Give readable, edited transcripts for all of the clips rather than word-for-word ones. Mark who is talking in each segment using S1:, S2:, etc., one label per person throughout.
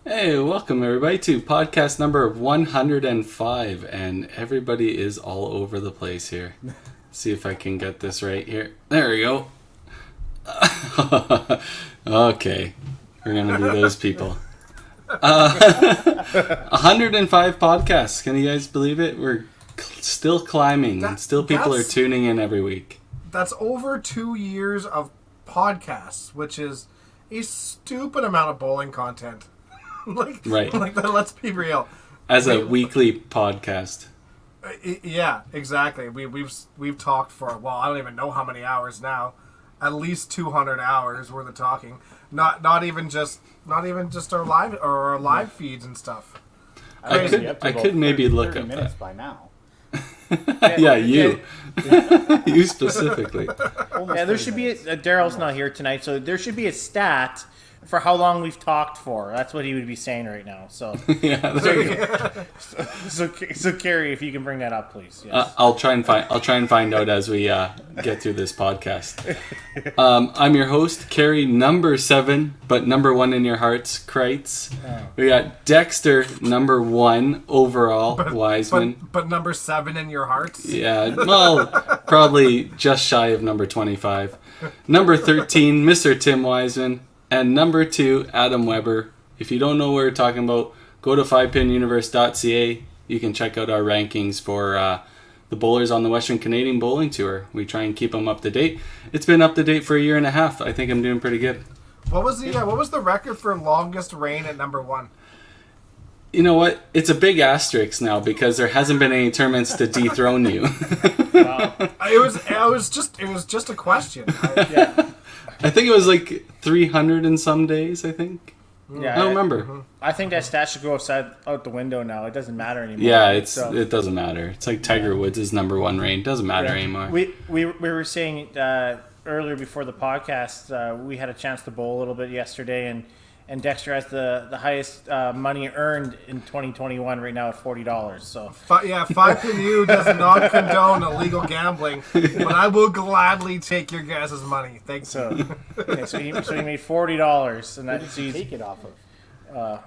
S1: Hey, welcome everybody to podcast number 105, and everybody is all over the place here. See if I can get this right here. There we go. Okay, we're gonna be those people. 105 podcasts. Can you guys believe it? We're still climbing, and still people are tuning in every week.
S2: That's over 2 years of podcasts, which is a stupid amount of bowling content.
S1: Right.
S2: Let's be real.
S1: As a weekly podcast.
S2: Yeah, exactly. We've talked for, well, I don't even know how many hours now. At least 200 hours worth of talking. Not even just our live feeds and stuff.
S1: I could maybe look up
S3: minutes
S1: that
S3: by now.
S1: Yeah, you. You specifically.
S4: Yeah, there should be Daryl's not here tonight, so there should be a stat for how long we've talked for. That's what he would be saying right now. So,
S1: Yeah, there you go.
S4: so Carrie, if you can bring that up, please. Yes.
S1: I'll try and find out as we get through this podcast. I'm your host, Carrie, number 7, but number 1 in your hearts, Kreitz.
S4: Oh.
S1: We got Dexter, number 1 overall, Wiseman.
S2: But number 7 in your hearts?
S1: Yeah, well, probably just shy of number 25. Number 13, Mr. Tim Wiseman. And number 2, Adam Weber. If you don't know what we're talking about, go to 5pinuniverse.ca. You can check out our rankings for the bowlers on the Western Canadian Bowling Tour. We try and keep them up to date. It's been up to date for a year and a half. I think I'm doing pretty good.
S2: What was the record for longest reign at number 1?
S1: You know what? It's a big asterisk now because there hasn't been any tournaments to dethrone you.
S4: Wow.
S2: It was just a question.
S4: Yeah.
S1: I think it was like 300 and some days, I think.
S4: Yeah,
S1: I don't remember.
S4: I think that stat should go out the window now. It doesn't matter anymore.
S1: Yeah, it doesn't matter. It's like Tiger Woods' number 1 reign. Doesn't matter anymore.
S4: We were saying earlier before the podcast, we had a chance to bowl a little bit yesterday, and Dexter has the highest money earned in 2021 right now at $40. So
S2: 5PU does not condone illegal gambling, but I will gladly take your guys' money. Thanks.
S4: so he made $40, and that's
S3: Take it off of.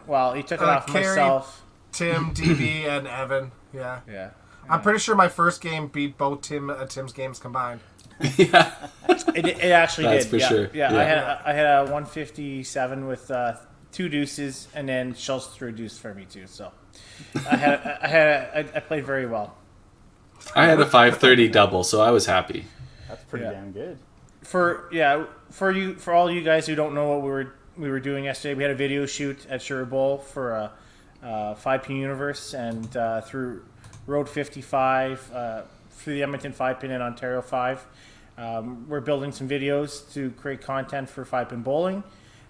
S4: well, he took it off
S2: Carrie,
S4: myself.
S2: Tim, DB, and Evan. Yeah.
S4: Yeah.
S2: I'm pretty sure my first game beat both Tim's games combined.
S1: Yeah.
S4: It actually
S1: That's
S4: did.
S1: for
S4: Yeah.
S1: sure.
S4: Yeah. I had a 157 with 2 deuces, and then Schultz threw a deuce for me too. So I played very well.
S1: I had a 530 double, so I was happy.
S3: That's pretty damn good.
S4: For all you guys who don't know what we were doing yesterday, we had a video shoot at Sure Bowl for 5P Universe and through Road 55 through the Edmonton 5-pin and Ontario 5. We're building some videos to create content for 5-pin bowling,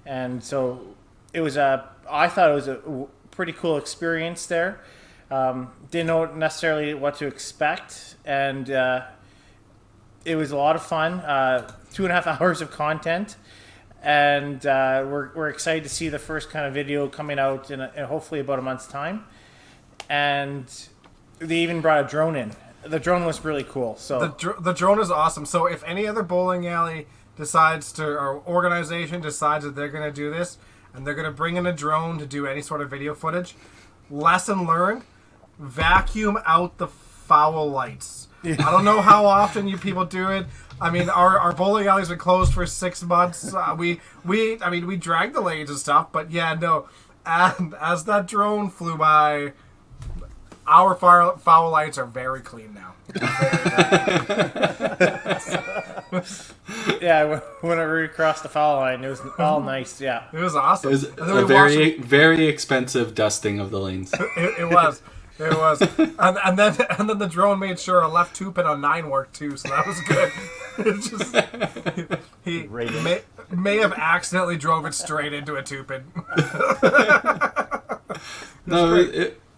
S4: and so I thought it was a pretty cool experience there. Didn't know necessarily what to expect, and it was a lot of fun. 2.5 hours of content, and we're excited to see the first kind of video coming out in hopefully about a month's time. And they even brought a drone in. The drone was really cool. So
S2: the drone is awesome. So if any other bowling alley or organization decides that they're going to do this and they're going to bring in a drone to do any sort of video footage, lesson learned: vacuum out the foul lights. I don't know how often you people do it. I mean, our bowling alley's been closed for 6 months. We dragged the lanes and stuff, but yeah, no. And as that drone flew by, our foul lights are very clean now.
S4: yeah, when I recrossed the foul line, it was all nice. Yeah,
S2: it was awesome.
S1: It was a very expensive dusting of the lanes.
S2: It was. It was. And then the drone made sure a left 2-pin on 9 worked too, so that was good. It's just he may have accidentally drove it straight into a 2-pin.
S1: No,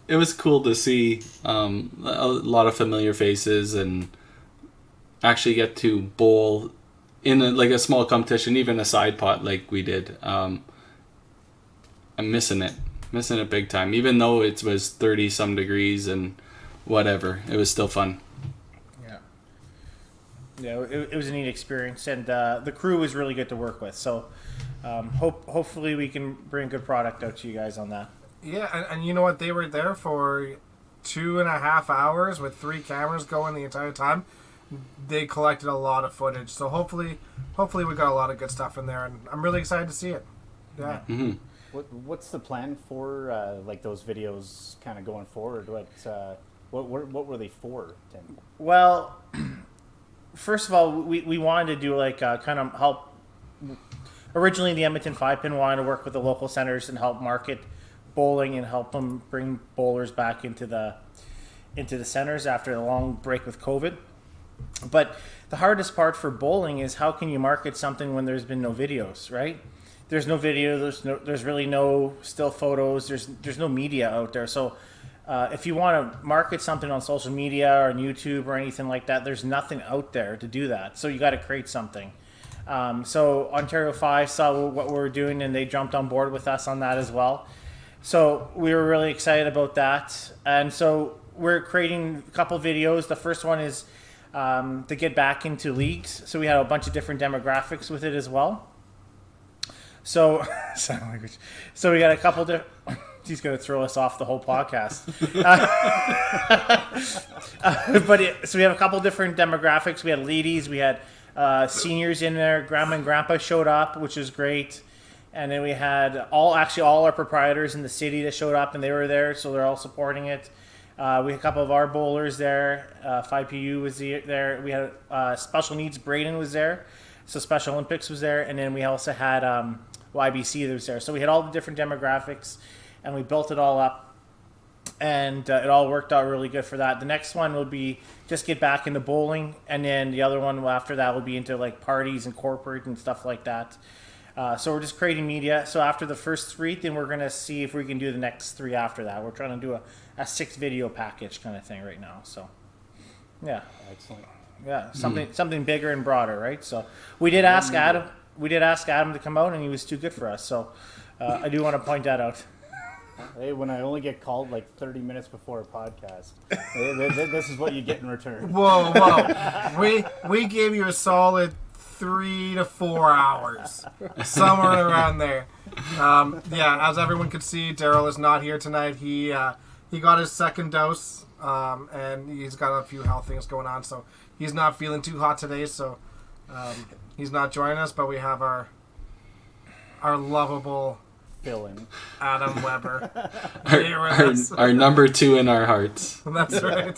S1: it was cool to see a lot of familiar faces and actually get to bowl in a small competition, even a side pot like we did. I'm missing it big time. Even though it was 30 some degrees and whatever, it was still fun.
S4: Yeah, it was a neat experience, and the crew was really good to work with. So hopefully we can bring good product out to you guys on that.
S2: Yeah, and you know what? They were there for 2.5 hours with 3 cameras going the entire time. They collected a lot of footage, so hopefully we got a lot of good stuff in there, and I'm really excited to see it. Yeah.
S1: Mm-hmm.
S3: What's the plan for like those videos kind of going forward? What were they for, Tim?
S4: Well, first of all, we wanted to do like kind of help. Originally, the Edmonton 5-Pin wanted to work with the local centers and help market bowling and help them bring bowlers back into the centers after a long break with COVID. But the hardest part for bowling is how can you market something when there's been no videos, right? There's no video. There's really no still photos. There's no media out there. So if you want to market something on social media or on YouTube or anything like that, there's nothing out there to do that. So you got to create something. So Ontario 5 saw what we were doing, and they jumped on board with us on that as well. So we were really excited about that. And so we're creating a couple videos. The first one is to get back into leagues. So we had a bunch of different demographics with it as well. So, sign language. So we got a couple different... He's going to throw us off the whole podcast. So we have a couple different demographics. We had ladies. We had seniors in there. Grandma and grandpa showed up, which is great. And then we had all our proprietors in the city that showed up, and they were there, so they're all supporting it. We had a couple of our bowlers there. 5PU was there. We had Special Needs. Braden was there. So Special Olympics was there. And then we also had YBC that was there. So we had all the different demographics, and we built it all up. And it all worked out really good for that. The next one will be just get back into bowling. And then the other one after that will be into like parties and corporate and stuff like that. So we're just creating media. So after the first 3, then we're going to see if we can do the next 3 after that. We're trying to do a 6 video package kind of thing right now. So, yeah.
S3: Excellent.
S4: Yeah, something bigger and broader, right? So we did ask Adam. We did ask Adam to come out, and he was too good for us. So I do want to point that out.
S3: Hey, when I only get called like 30 minutes before a podcast, this is what you get in return.
S2: Whoa. We gave you a solid 3 to 4 hours, somewhere around there. Yeah, as everyone could see, Daryl is not here tonight. He got his second dose, and he's got a few health things going on, so he's not feeling too hot today. So he's not joining us, but we have our lovable
S3: Filling.
S2: Adam Weber here with us.
S1: Our number 2 in our hearts.
S2: That's right.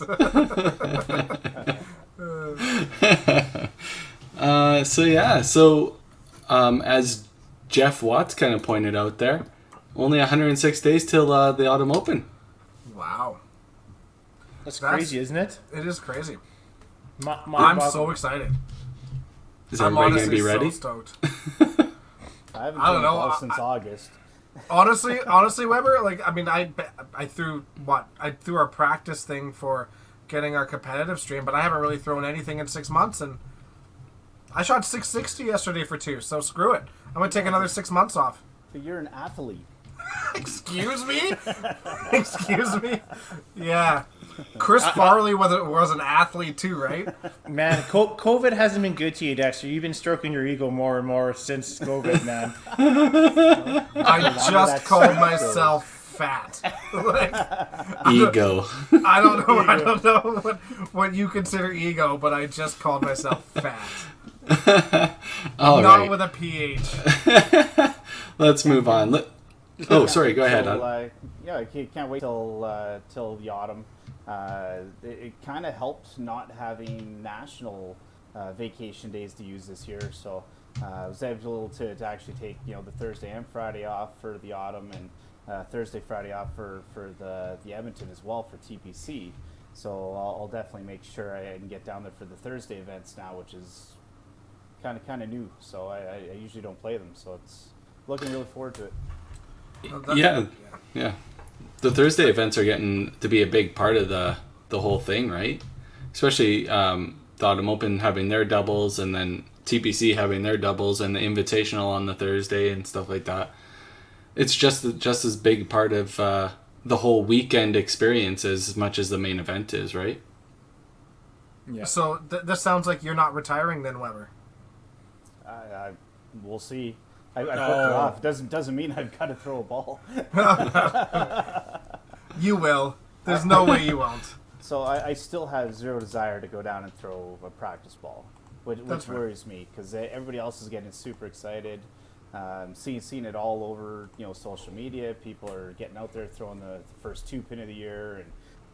S1: So as Jeff Watts kind of pointed out there, only 106 days till the Autumn Open.
S2: Wow.
S4: That's crazy, isn't it?
S2: It is crazy.
S4: I'm
S2: so excited.
S1: Is
S2: I'm
S1: everybody going to
S2: honestly
S1: be ready?
S2: so stoked.
S3: I haven't
S2: I don't
S3: done
S2: know,
S3: golf since August.
S2: Honestly, Weber, like, I mean, I threw our practice thing for getting our competitive stream, but I haven't really thrown anything in 6 months, and I shot 660 yesterday for 2, so screw it. I'm going to take another 6 months off.
S3: But you're an athlete.
S2: Excuse me? Excuse me? Yeah. Chris Farley was an athlete too, right?
S4: Man, COVID hasn't been good to you, Dexter. You've been stroking your ego more and more since COVID, man.
S2: I just called myself fat. Like,
S1: Ego.
S2: I don't know what you consider ego, but I just called myself fat.
S1: All
S2: Not
S1: right.
S2: with a PH.
S1: Let's move on. Sorry. Go ahead.
S3: Yeah, I can't wait till the autumn. It kind of helped not having national vacation days to use this year, so I was able to actually take the Thursday and Friday off for the autumn, and Thursday, Friday off for the Edmonton as well for TPC. So I'll definitely make sure I can get down there for the Thursday events now, which is kind of new. So I usually don't play them, so it's looking really forward to it.
S1: Yeah. The Thursday events are getting to be a big part of the whole thing, right? Especially the Autumn Open having their doubles, and then TPC having their doubles, and the Invitational on the Thursday and stuff like that. It's just as big part of the whole weekend experience as much as the main event is, right?
S4: Yeah.
S2: So this sounds like you're not retiring then, Weber.
S3: We'll see. I put it off. Doesn't mean I've got to throw a ball.
S2: You will. There's no way you won't.
S3: So I still have zero desire to go down and throw a practice ball, which
S2: That's right.
S3: worries me because everybody else is getting super excited. Seeing it all over, social media. People are getting out there throwing the first 2-pin of the year,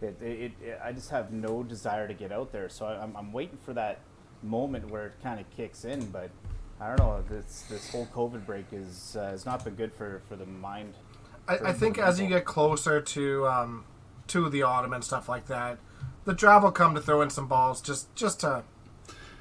S3: and I just have no desire to get out there. So I'm waiting for that moment where it kind of kicks in. But I don't know. This whole COVID break has not been good for the mind.
S2: I think as you get closer to the autumn and stuff like that, the draft will come to throw in some balls just to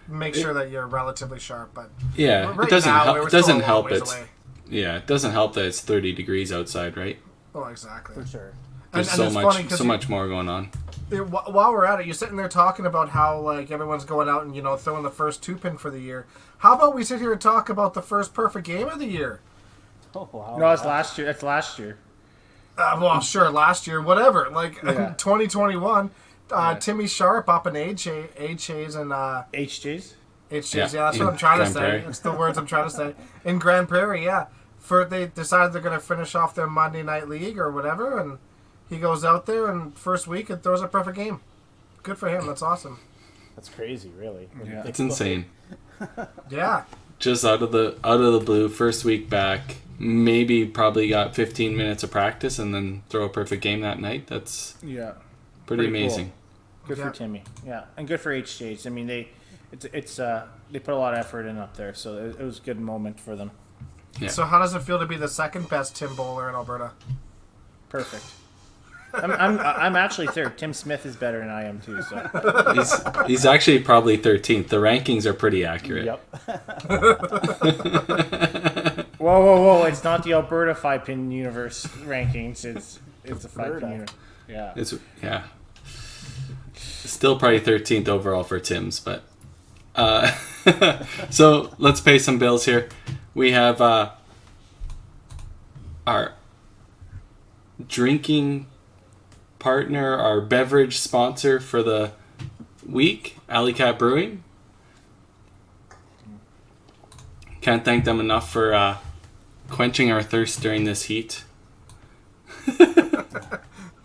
S2: make sure that you're relatively sharp. But
S1: Yeah,
S2: right
S1: it doesn't
S2: now,
S1: help.
S2: we're
S1: It
S2: still a
S1: doesn't
S2: long
S1: help.
S2: ways
S1: It's
S2: away.
S1: yeah, it doesn't help that it's 30 degrees outside, right?
S2: Oh, exactly.
S3: For sure.
S1: There's
S2: And
S1: so
S2: it's
S1: much,
S2: funny 'cause
S1: so much more going on.
S2: While we're at it, you're sitting there talking about how like everyone's going out and throwing the first 2-pin for the year. How about we sit here and talk about the first perfect game of the year?
S3: Oh wow.
S4: No, it's last year. That's last year.
S2: Well, sure, last year, whatever. Like
S4: Yeah.
S2: 2021, Timmy Sharp up in HJs and
S4: HJs.
S2: HJs.
S1: Yeah,
S2: Yeah, that's
S1: in
S2: what I'm trying to
S1: Grand
S2: say.
S1: Prairie.
S2: It's the words I'm trying to say. In Grand Prairie, yeah. They decided they're going to finish off their Monday Night League or whatever, and he goes out there and first week and throws a perfect game. Good for him. That's awesome.
S3: That's crazy, really. when you
S4: Yeah.
S3: think
S1: It's
S3: about
S1: insane.
S2: Yeah.
S1: Just out of the blue, first week back, maybe probably got 15 minutes of practice and then throw a perfect game that night. That's
S4: Yeah.
S1: pretty
S4: Pretty cool.
S1: amazing.
S4: Good
S2: Yeah.
S4: for Timmy. Yeah, and good for HJs. I mean, they put a lot of effort in up there, so it was a good moment for them.
S1: Yeah.
S2: So how does it feel to be the second best Tim bowler in Alberta?
S4: Perfect. I'm actually third. Tim Smith is better than I am too. So
S1: He's actually probably 13th. The rankings are pretty accurate.
S3: Yep.
S4: whoa! It's not the Alberta 5-pin universe rankings. It's the 5-pin
S3: Alberta.
S4: universe. Yeah.
S1: It's still probably 13th overall for Tim's, but so let's pay some bills here. We have our drinking partner, our beverage sponsor for the week, Alley Cat Brewing. Can't thank them enough for quenching our thirst during this heat.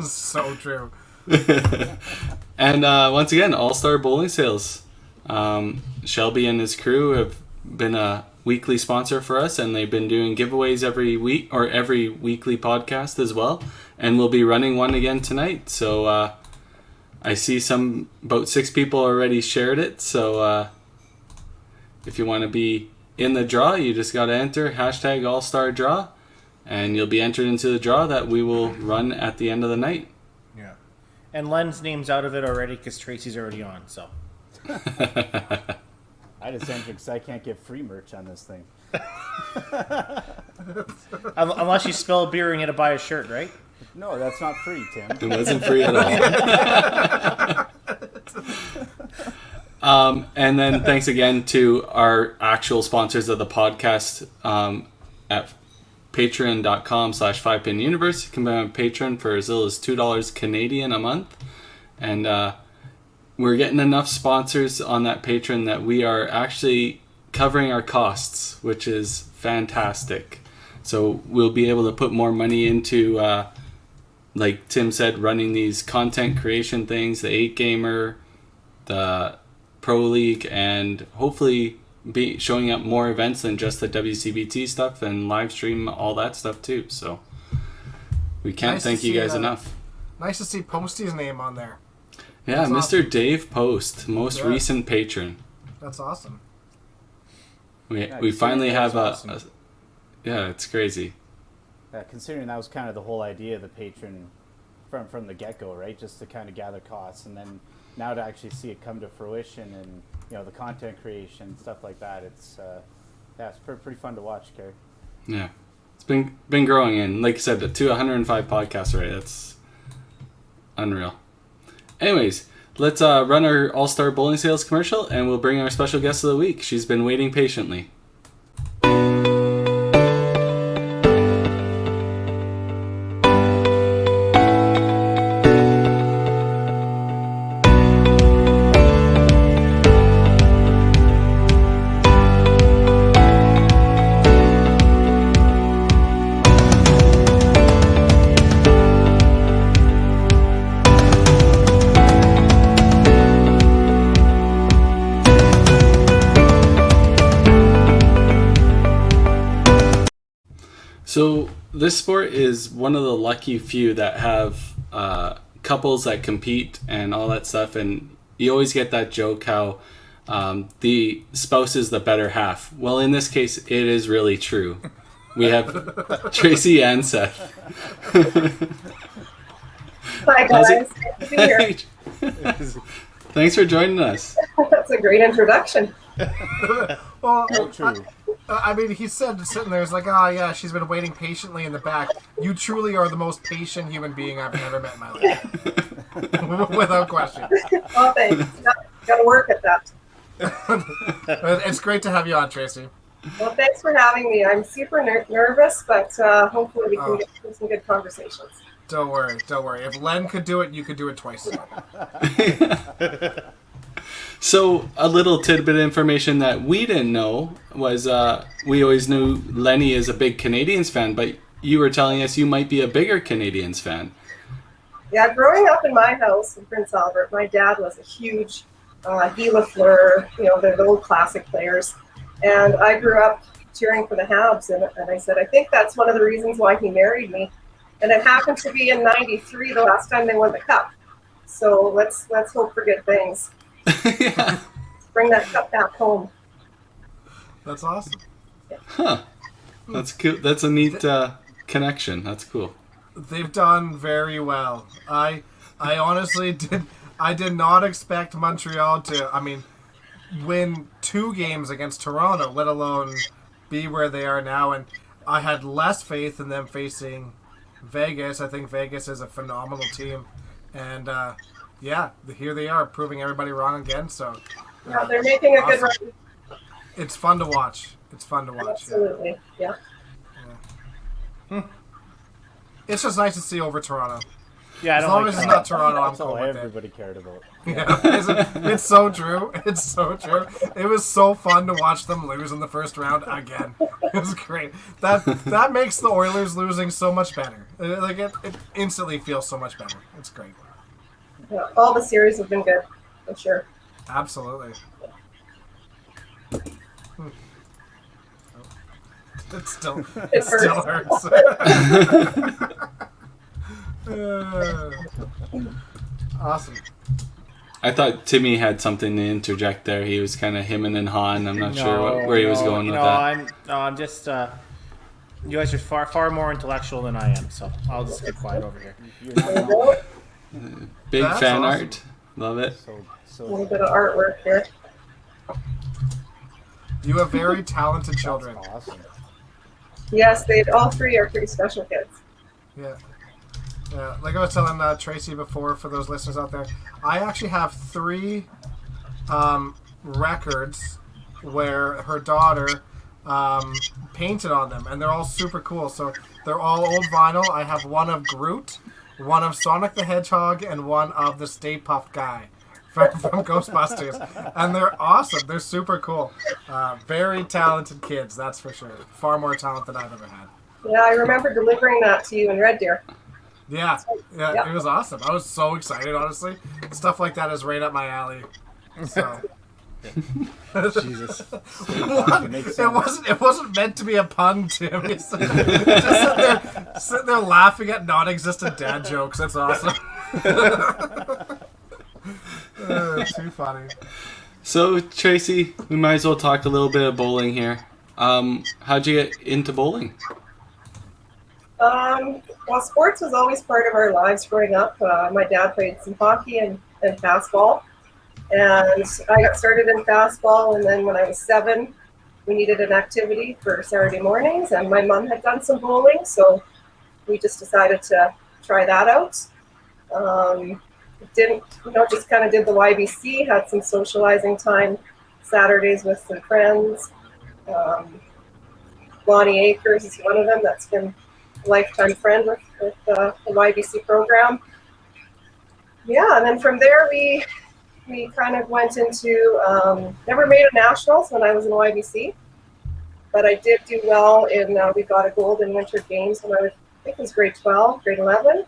S2: So true.
S1: And once again, All-Star Bowling Sales. Shelby and his crew have been a weekly sponsor for us, and they've been doing giveaways every week or every weekly podcast as well. And we'll be running one again tonight. So I see about 6 people already shared it. So if you want to be in the draw, you just got to enter hashtag All-Star Draw, and you'll be entered into the draw that we will run at the end of the night.
S4: Yeah. And Len's name's out of it already because Tracy's already on. So.
S3: I just entered because I can't get free merch on this thing.
S4: Unless you spill a beer and you had to buy a shirt, right?
S3: No, that's not free, Tim.
S1: It wasn't free at all. And then thanks again to our actual sponsors of the podcast at patreon.com/5pinuniverse. You can be on Patreon for as little as $2 Canadian a month. And we're getting enough sponsors on that Patreon that we are actually covering our costs, which is fantastic. So we'll be able to put more money into, like Tim said, running these content creation things, the 8-Gamer, the Pro League, and hopefully be showing up more events than just the WCBT stuff and live stream all that stuff too. So we can't
S2: Nice to
S1: thank you
S2: see
S1: guys
S2: that.
S1: enough.
S2: Nice to see Posty's name on there.
S1: Yeah,
S2: That's
S1: Mr.
S2: awesome.
S1: Dave Post, most
S2: Yeah.
S1: recent patron.
S2: That's awesome.
S1: We finally have
S3: that's
S1: a
S3: awesome.
S1: yeah, it's crazy.
S3: Considering that was kind of the whole idea of the patron from the get-go, right? Just to kind of gather costs, and then now to actually see it come to fruition, and the content creation, stuff like that. It's it's pretty fun to watch, Kerry.
S1: Yeah, it's been growing, and like I said, to 105 podcasts already. That's unreal. Anyways, let's run our All-Star Bowling Sales commercial, and we'll bring our special guest of the week. She's been waiting patiently. So this sport is one of the lucky few that have couples that compete and all that stuff, and you always get that joke how the spouse is the better half. Well, in this case, it is really true. We have Tracy Anseth.
S5: Hi
S1: How's
S5: guys,
S1: it-
S5: good to be here.
S1: Thanks for joining us.
S5: That's a great introduction.
S2: Well,
S3: So true.
S2: I mean, he said sitting there, it's like, oh yeah, she's been waiting patiently in the back. You truly are the most patient human being I've ever met in my life. Without question.
S5: Oh, thanks. Got to work at that.
S2: It's great to have you on, Tracy.
S5: Well, thanks for having me. I'm super nervous, but hopefully we can get through some good conversations.
S2: Don't worry, don't worry. If Len could do it, you could do it twice as well.
S1: So a little tidbit of information that we didn't know was we always knew Lenny is a big Canadians fan, but you were telling us you might be a bigger Canadians fan.
S5: Yeah, growing up in my house in Prince Albert, my dad was a huge Guy Lafleur, the old classic players. And I grew up cheering for the Habs, and I said, I think that's one of the reasons why he married me. And it happened to be in '93, the last time they won the Cup. So let's hope for good things.
S1: Yeah.
S5: Bring that Cup back home.
S2: That's awesome.
S1: Huh. That's cool. That's a neat connection. That's cool.
S2: They've done very well. I honestly did not expect Montreal to, win 2 games against Toronto, let alone be where they are now. And I had less faith in them facing Vegas. I think Vegas is a phenomenal team. And, here they are, proving everybody wrong again. So
S5: Yeah, they're making a good run.
S2: it's fun to watch. It's fun to watch.
S5: Absolutely, yeah.
S2: It's just nice to see over Toronto.
S4: Yeah, I
S2: As
S4: don't
S2: long
S4: like
S2: as it's
S4: that.
S2: not Toronto, I'm
S3: That's all
S2: cool with it.
S3: everybody cared about.
S2: Yeah, it's so true. It's so true. It was so fun to watch them lose in the first round again. It was great. That makes the Oilers losing so much better. It instantly feels so much better. It's great.
S5: Yeah, all the series have been good, for sure.
S2: Absolutely. It still hurts. Awesome.
S1: I thought Timmy had something to interject there. He was kind of hemming and hawing. I'm not sure where he was going with that.
S4: I'm just. You guys are far more intellectual than I am, so I'll just get quiet over here.
S3: You're not wrong.
S1: Big
S2: That's
S1: fan
S2: awesome.
S1: art. Love it.
S5: A little bit of artwork here.
S2: You have very talented children.
S3: Awesome.
S5: Yes, all 3 are pretty special kids.
S2: Yeah. Yeah, like I was telling Tracy before, for those listeners out there, I actually have 3 records where her daughter painted on them, and they're all super cool. So they're all old vinyl. I have one of Groot, one of Sonic the Hedgehog, and one of the Stay Puft Guy from Ghostbusters. And they're awesome. They're super cool. Very talented kids, that's for sure. Far more talent than I've ever had.
S5: Yeah, I remember delivering that to you in Red Deer.
S2: Yeah,
S5: Yeah.
S2: It was awesome. I was so excited, honestly. Stuff like that is right up my alley. So
S4: Jesus.
S2: it wasn't meant to be a pun, Tim. It's just sitting there laughing at non-existent dad jokes. That's awesome. Too funny.
S1: So Tracy, we might as well talk a little bit of bowling here. How'd you get into bowling?
S5: Well, sports was always part of our lives growing up. My dad played some hockey and fastball. And I got started in fastball, and then when I was 7, we needed an activity for Saturday mornings, and my mom had done some bowling, so we just decided to try that out. Just kind of did the YBC, had some socializing time Saturdays with some friends. Lonnie Akers is one of them that's been a lifetime friend with the YBC program. Yeah, and then from there we kind of went into, never made a nationals when I was in YBC, but I did do well in, we got a gold in Winter Games when I think it was grade 12, grade 11.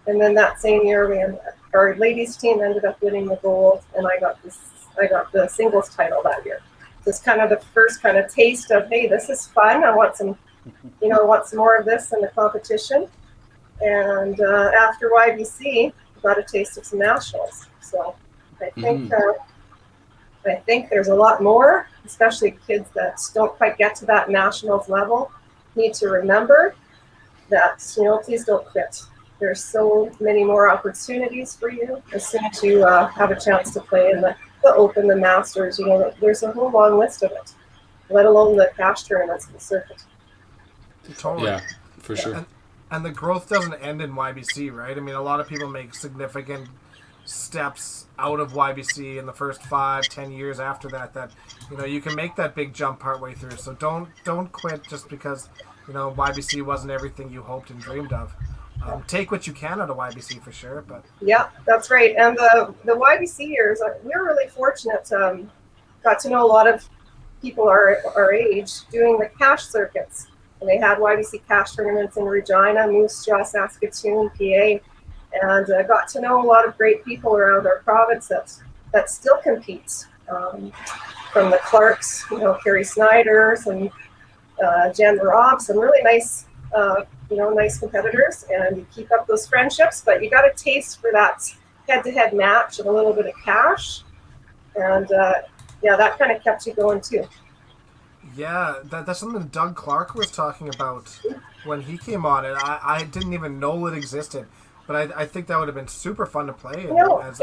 S5: And then that same year, our ladies team ended up winning the gold, and I got the singles title that year. So it's kind of the first kind of taste of, hey, this is fun. I want some want some more of this in the competition. And after YBC, got a taste of some nationals. So I think there's a lot more, especially kids that don't quite get to that nationals level need to remember that, please don't quit. There's so many more opportunities for you as soon as you have a chance to play in the Open, the Masters. There's a whole long list of it, let alone the cash tournaments in the circuit.
S2: Totally.
S1: Yeah, for sure.
S2: And the growth doesn't end in YBC, right? I mean, a lot of people make significant steps out of YBC in the first 5-10 years after that you can make that big jump partway through. So don't quit just because YBC wasn't everything you hoped and dreamed of. Take what you can out of YBC for sure. But
S5: yeah, that's right. And the YBC years, we're really fortunate. Got to know a lot of people our age doing the cash circuits. And they had YBC cash tournaments in Regina, Moose Jaw, Saskatoon, PA, and got to know a lot of great people around our province that still compete. From the Clarks, Carrie Snyder, some Jen Robb, some really nice, nice competitors, and you keep up those friendships. But you got a taste for that head-to-head match and a little bit of cash, and that kind of kept you going too.
S2: Yeah, that's something Doug Clark was talking about when he came on it. I didn't even know it existed, but I think that would have been super fun to play.
S5: And it was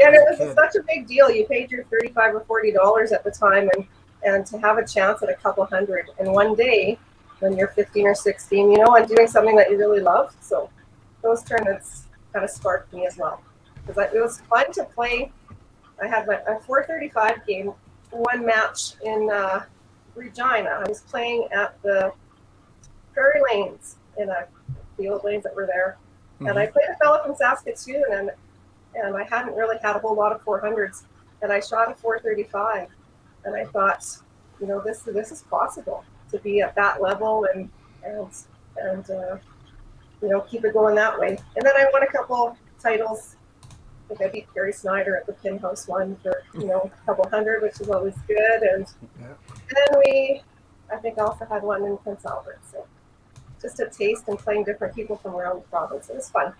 S5: such a big deal. You paid your $35 or $40 at the time, and to have a chance at a couple hundred in one day when you're 15 or 16, and doing something that you really love. So those tournaments kind of sparked me as well, because it was fun to play. I had a 435 game, one match in Regina. I was playing at the Prairie Lanes the old lanes that were there. Mm-hmm. And I played a fellow from Saskatoon, and I hadn't really had a whole lot of 400s, and I shot a 435, and I thought, this is possible to be at that level and keep it going that way. And then I won a couple titles. I think I beat Carrie Snyder at the Pin House one for a couple hundred, which is always good. And then I think also had one in Prince Albert. So just a taste and playing different people from around the province. It was fun.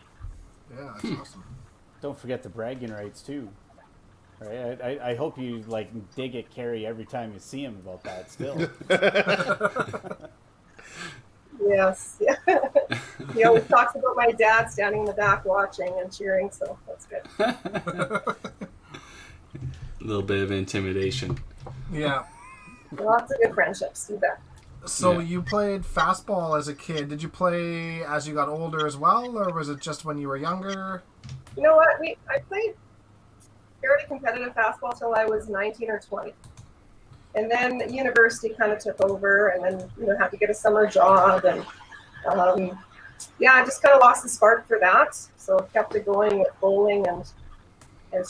S2: Yeah, that's awesome.
S3: Don't forget the bragging rights too. Right? I hope you dig at Carrie every time you see him about that still.
S5: Yes. Yeah. He always talks about my dad standing in the back watching and cheering, so that's good.
S1: A little bit of intimidation.
S2: Yeah.
S5: Lots of good friendships, you bet.
S2: So you played fastball as a kid. Did you play as you got older as well, or was it just when you were younger?
S5: You know what? I played fairly competitive fastball till I was 19 or 20. And then university kind of took over, and then, had to get a summer job. And, I just kind of lost the spark for that. So kept it going with bowling. And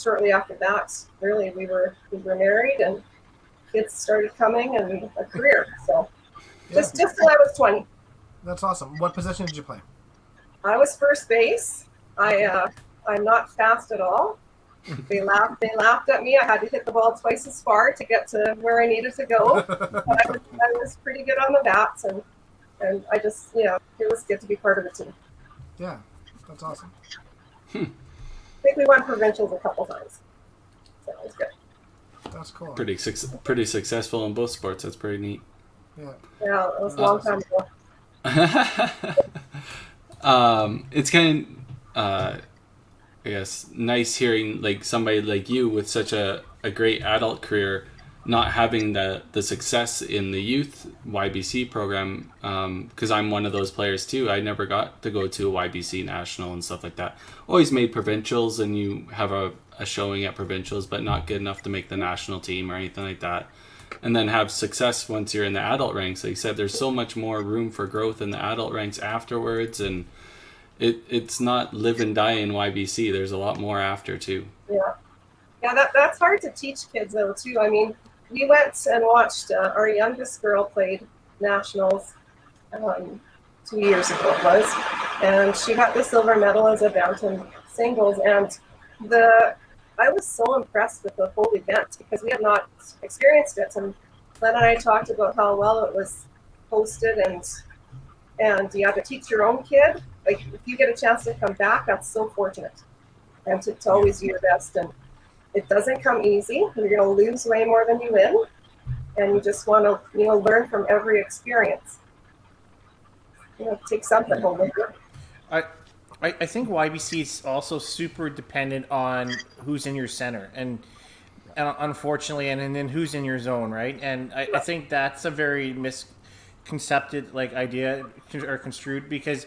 S5: shortly after that, really, we were married, and kids started coming, and a career. So just till I was 20.
S2: That's awesome. What position did you play?
S5: I was first base. I'm not fast at all. They laughed at me. I had to hit the ball twice as far to get to where I needed to go. But I was pretty good on the bats, and I just, it was good to be part of the team.
S2: Yeah, that's awesome.
S5: I think we won provincials a couple times. So it was good.
S2: That's cool.
S1: Pretty successful in both sports. That's pretty neat.
S5: Yeah, it was a long time ago.
S1: It's kind of, I guess, nice hearing somebody like you with such a great adult career not having the success in the youth YBC program, because I'm one of those players too. I never got to go to a YBC national and stuff like that. Always made provincials, and you have a showing at provincials, but not good enough to make the national team or anything like that. And then have success once you're in the adult ranks. Like you said, there's so much more room for growth in the adult ranks afterwards, and it's not live and die in YBC. There's a lot more after too.
S5: Yeah, that's hard to teach kids though too. I mean, we went and watched our youngest girl played nationals 2 years ago it was, and she got the silver medal as a bantam singles, and I was so impressed with the whole event because we had not experienced it, and Glenn and I talked about how well it was hosted, and and you have to teach your own kid. Like if you get a chance to come back, that's so fortunate, and to always do your best. And it doesn't come easy. You're going to lose way more than you win, and you just want to learn from every experience. Take something home with you.
S4: I think YBC is also super dependent on who's in your center, and unfortunately, and then who's in your zone, right? And I think that's a very misconcepted idea or construed, because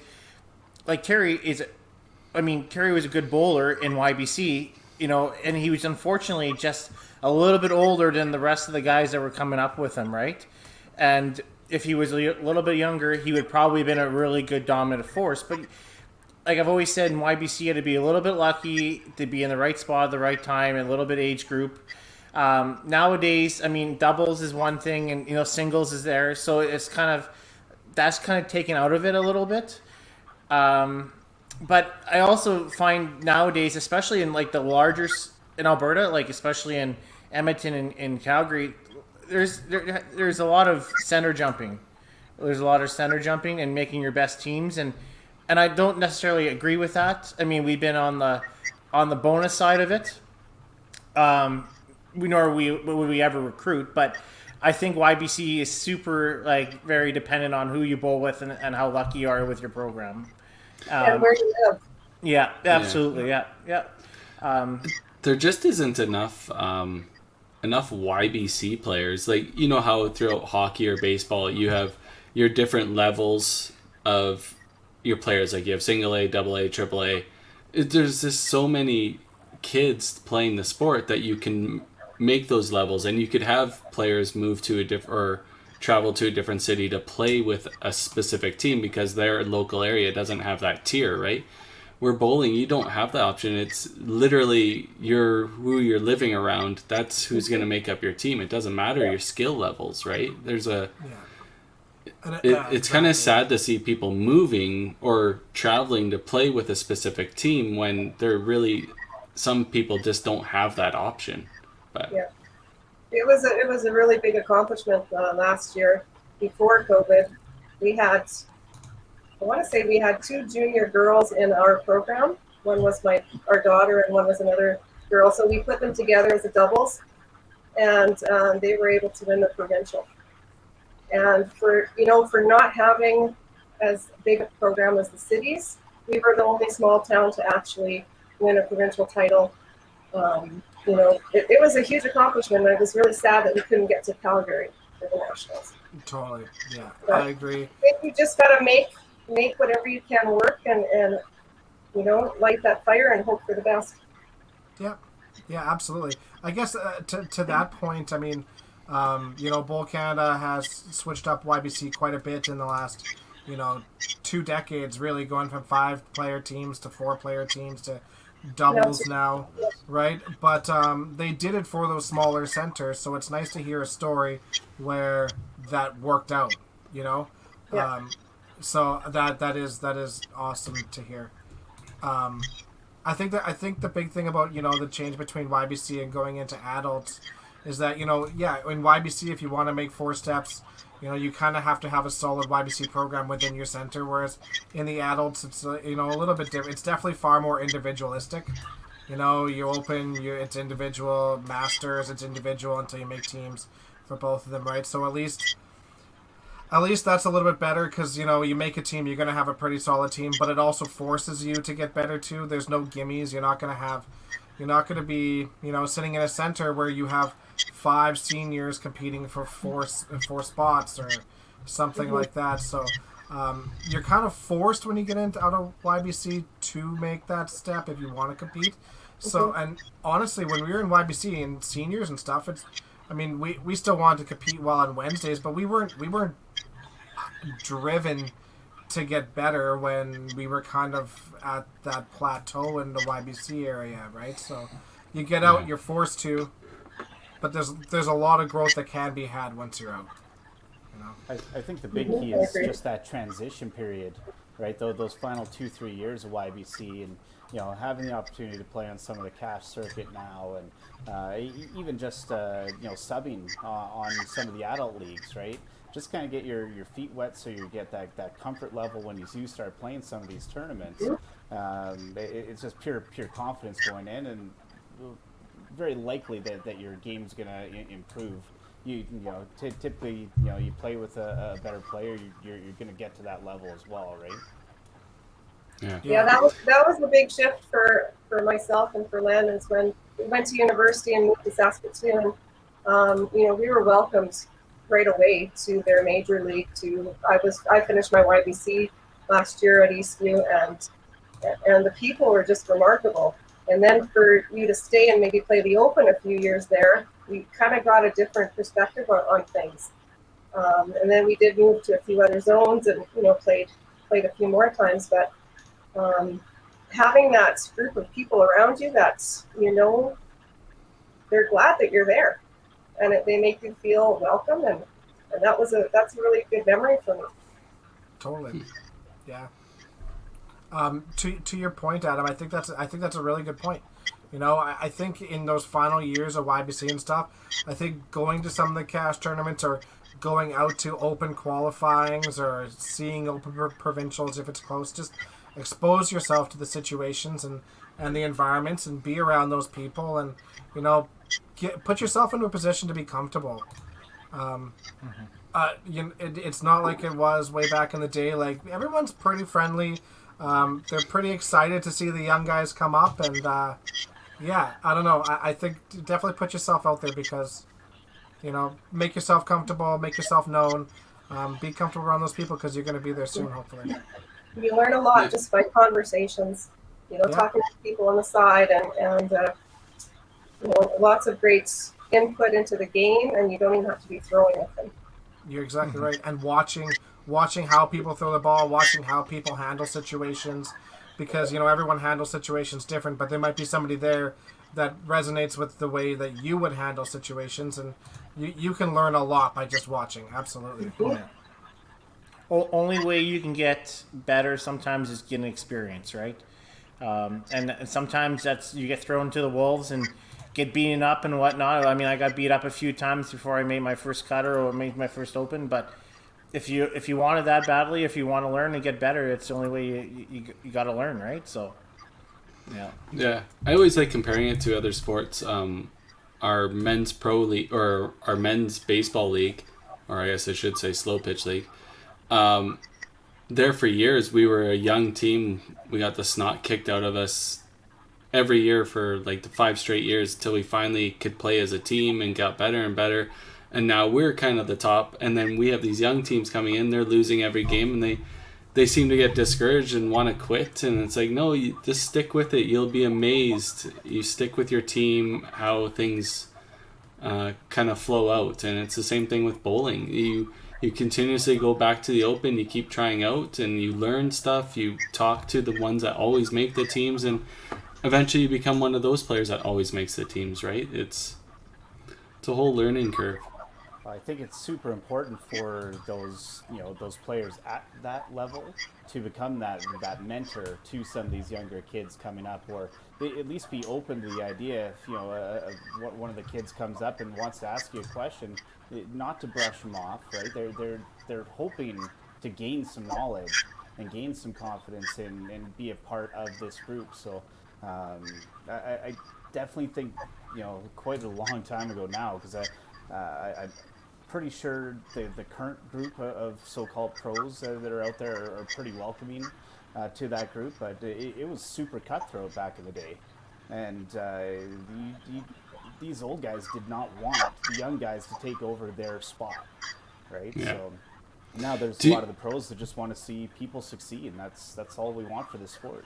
S4: Terry was a good bowler in YBC, and he was unfortunately just a little bit older than the rest of the guys that were coming up with him, right? And if he was a little bit younger, he would probably have been a really good dominant force. But like I've always said, in YBC, you had to be a little bit lucky to be in the right spot at the right time, and a little bit age group. Nowadays, doubles is one thing, and singles is there, so it's that's kind of taken out of it a little bit. But I also find nowadays, especially in the larger in Alberta, especially in Edmonton and in Calgary, there's a lot of center jumping. There's a lot of center jumping and making your best teams, and I don't necessarily agree with that. We've been on the bonus side of it. Would we ever recruit, but I think YBC is super very dependent on who you bowl with and how lucky you are with your program.
S5: And where you live.
S4: Yeah, absolutely. Yeah.
S1: There just isn't enough YBC players. How throughout hockey or baseball you have your different levels of your players. You have single A, double A, triple A. There's just so many kids playing the sport that you can make those levels, and you could have players move to or travel to a different city to play with a specific team because their local area doesn't have that tier, right? Where bowling, you don't have the option. It's literally who you're living around. That's who's going to make up your team. It doesn't matter your skill levels, right? It's kind of sad to see people moving or traveling to play with a specific team when some people just don't have that option. But
S5: yeah, it was a really big accomplishment last year. Before COVID, I want to say we had 2 junior girls in our program. One was our daughter, and one was another girl. So we put them together as a doubles, and they were able to win the provincial. And for not having as big a program as the cities, we were the only small town to actually win a provincial title. It was a huge accomplishment, and it was really sad that we couldn't get to Calgary for the nationals.
S2: Totally, yeah,
S5: But
S2: I agree.
S5: I think you just got to make whatever you can work, and light that fire and hope for the best.
S2: Yeah, absolutely. I guess to that point, Bowl Canada has switched up YBC quite a bit in the last 2 decades, really going from 5-player teams to 4-player teams to doubles now, right? But they did it for those smaller centers, so it's nice to hear a story where that worked out,
S5: Yeah.
S2: So that is awesome to hear. I think the big thing about the change between YBC and going into adults is that in YBC, if you want to make 4 steps, you kind of have to have a solid YBC program within your center, whereas in the adults it's a little bit different. It's definitely far more individualistic. You open, it's individual, masters, it's individual until you make teams for both of them, right? So at least that's a little bit better because you make a team, you're going to have a pretty solid team, but it also forces you to get better too. There's no gimmies. You're not going to be sitting in a center where you have 5 seniors competing for four spots or something like that. So you're kind of forced when you get out of YBC to make that step if you want to compete. So, and honestly, when we were in YBC and seniors and stuff, we still wanted to compete well on Wednesdays, but we weren't driven to get better when we were kind of at that plateau in the YBC area, right? So you get out, you're forced to, but there's a lot of growth that can be had once you're out.
S3: I think the big key is just that transition period, right? Those final 2-3 years of YBC, and having the opportunity to play on some of the cash circuit now, and even just subbing on some of the adult leagues, right? just kind of get your feet wet, so you get that comfort level when you do start playing some of these tournaments. It's just pure confidence going in, and very likely that your game's going to improve. Typically, you play with a better player, you're going to get to that level as well, right?
S5: Yeah, that was the big shift for myself and for Len, is when we went to university and moved to Saskatoon. We were welcomed right away to their major league. I finished my YBC last year at Eastview, and the people were just remarkable. And then for you to stay and maybe play the Open a few years there, we kind of got a different perspective on things. And then we did move to a few other zones and played a few more times, but having that group of people around you that's they're glad that you're there, and they make you feel welcome, and that's a really good memory for me.
S2: Totally. Yeah. To your point, Adam, I think that's a really good point. I think in those final years of YBC and stuff, I think going to some of the cash tournaments or going out to open qualifyings or seeing open provincials if it's close, just expose yourself to the situations and the environments, and be around those people, and put yourself into a position to be comfortable. It's not like it was way back in the day. Like, everyone's pretty friendly. They're pretty excited to see the young guys come up, and I don't know. I think definitely put yourself out there, because make yourself comfortable, make yourself known, be comfortable around those people, because you're going to be there soon, hopefully.
S5: You learn a lot just by conversations, talking to people on the side, and lots of great input into the game, and you don't even have to be throwing with them.
S2: You're exactly right. And watching how people throw the ball, watching how people handle situations, because everyone handles situations different, but there might be somebody there that resonates with the way that you would handle situations, and you can learn a lot by just watching. Absolutely.
S4: Yeah. Only way you can get better sometimes is getting experience, right? And sometimes that's, you get thrown to the wolves and get beaten up and whatnot. I mean, I got beat up a few times before I made my first cutter or made my first Open, but if you want it that badly, if you want to learn and get better, it's the only way you got to learn, right? So, yeah.
S1: I always like comparing it to other sports. Our men's pro league, or our men's baseball league, or I guess I should say slow pitch league. There for years, we were a young team. We got the snot kicked out of us every year for like the 5 straight years, until we finally could play as a team and got better and better. And now we're kind of the top, and then we have these young teams coming in. They're losing every game, and they seem to get discouraged and want to quit. And it's like, no, you just stick with it. You'll be amazed. You stick with your team, how things kind of flow out. And it's the same thing with bowling. You continuously go back to the Open. You keep trying out, and you learn stuff. You talk to the ones that always make the teams, and eventually you become one of those players that always makes the teams, right? It's a whole learning curve.
S3: I think it's super important for those players at that level to become that mentor to some of these younger kids coming up, or they at least be open to the idea. If one of the kids comes up and wants to ask you a question, not to brush them off, right? They're hoping to gain some knowledge and gain some confidence and be a part of this group. So I definitely think quite a long time ago now, because I'm pretty sure the current group of so-called pros that are out there are pretty welcoming to that group, but it was super cutthroat back in the day, and these old guys did not want the young guys to take over their spot, right? Yeah. So now there's a lot of the pros that just want to see people succeed, and that's all we want for this sport.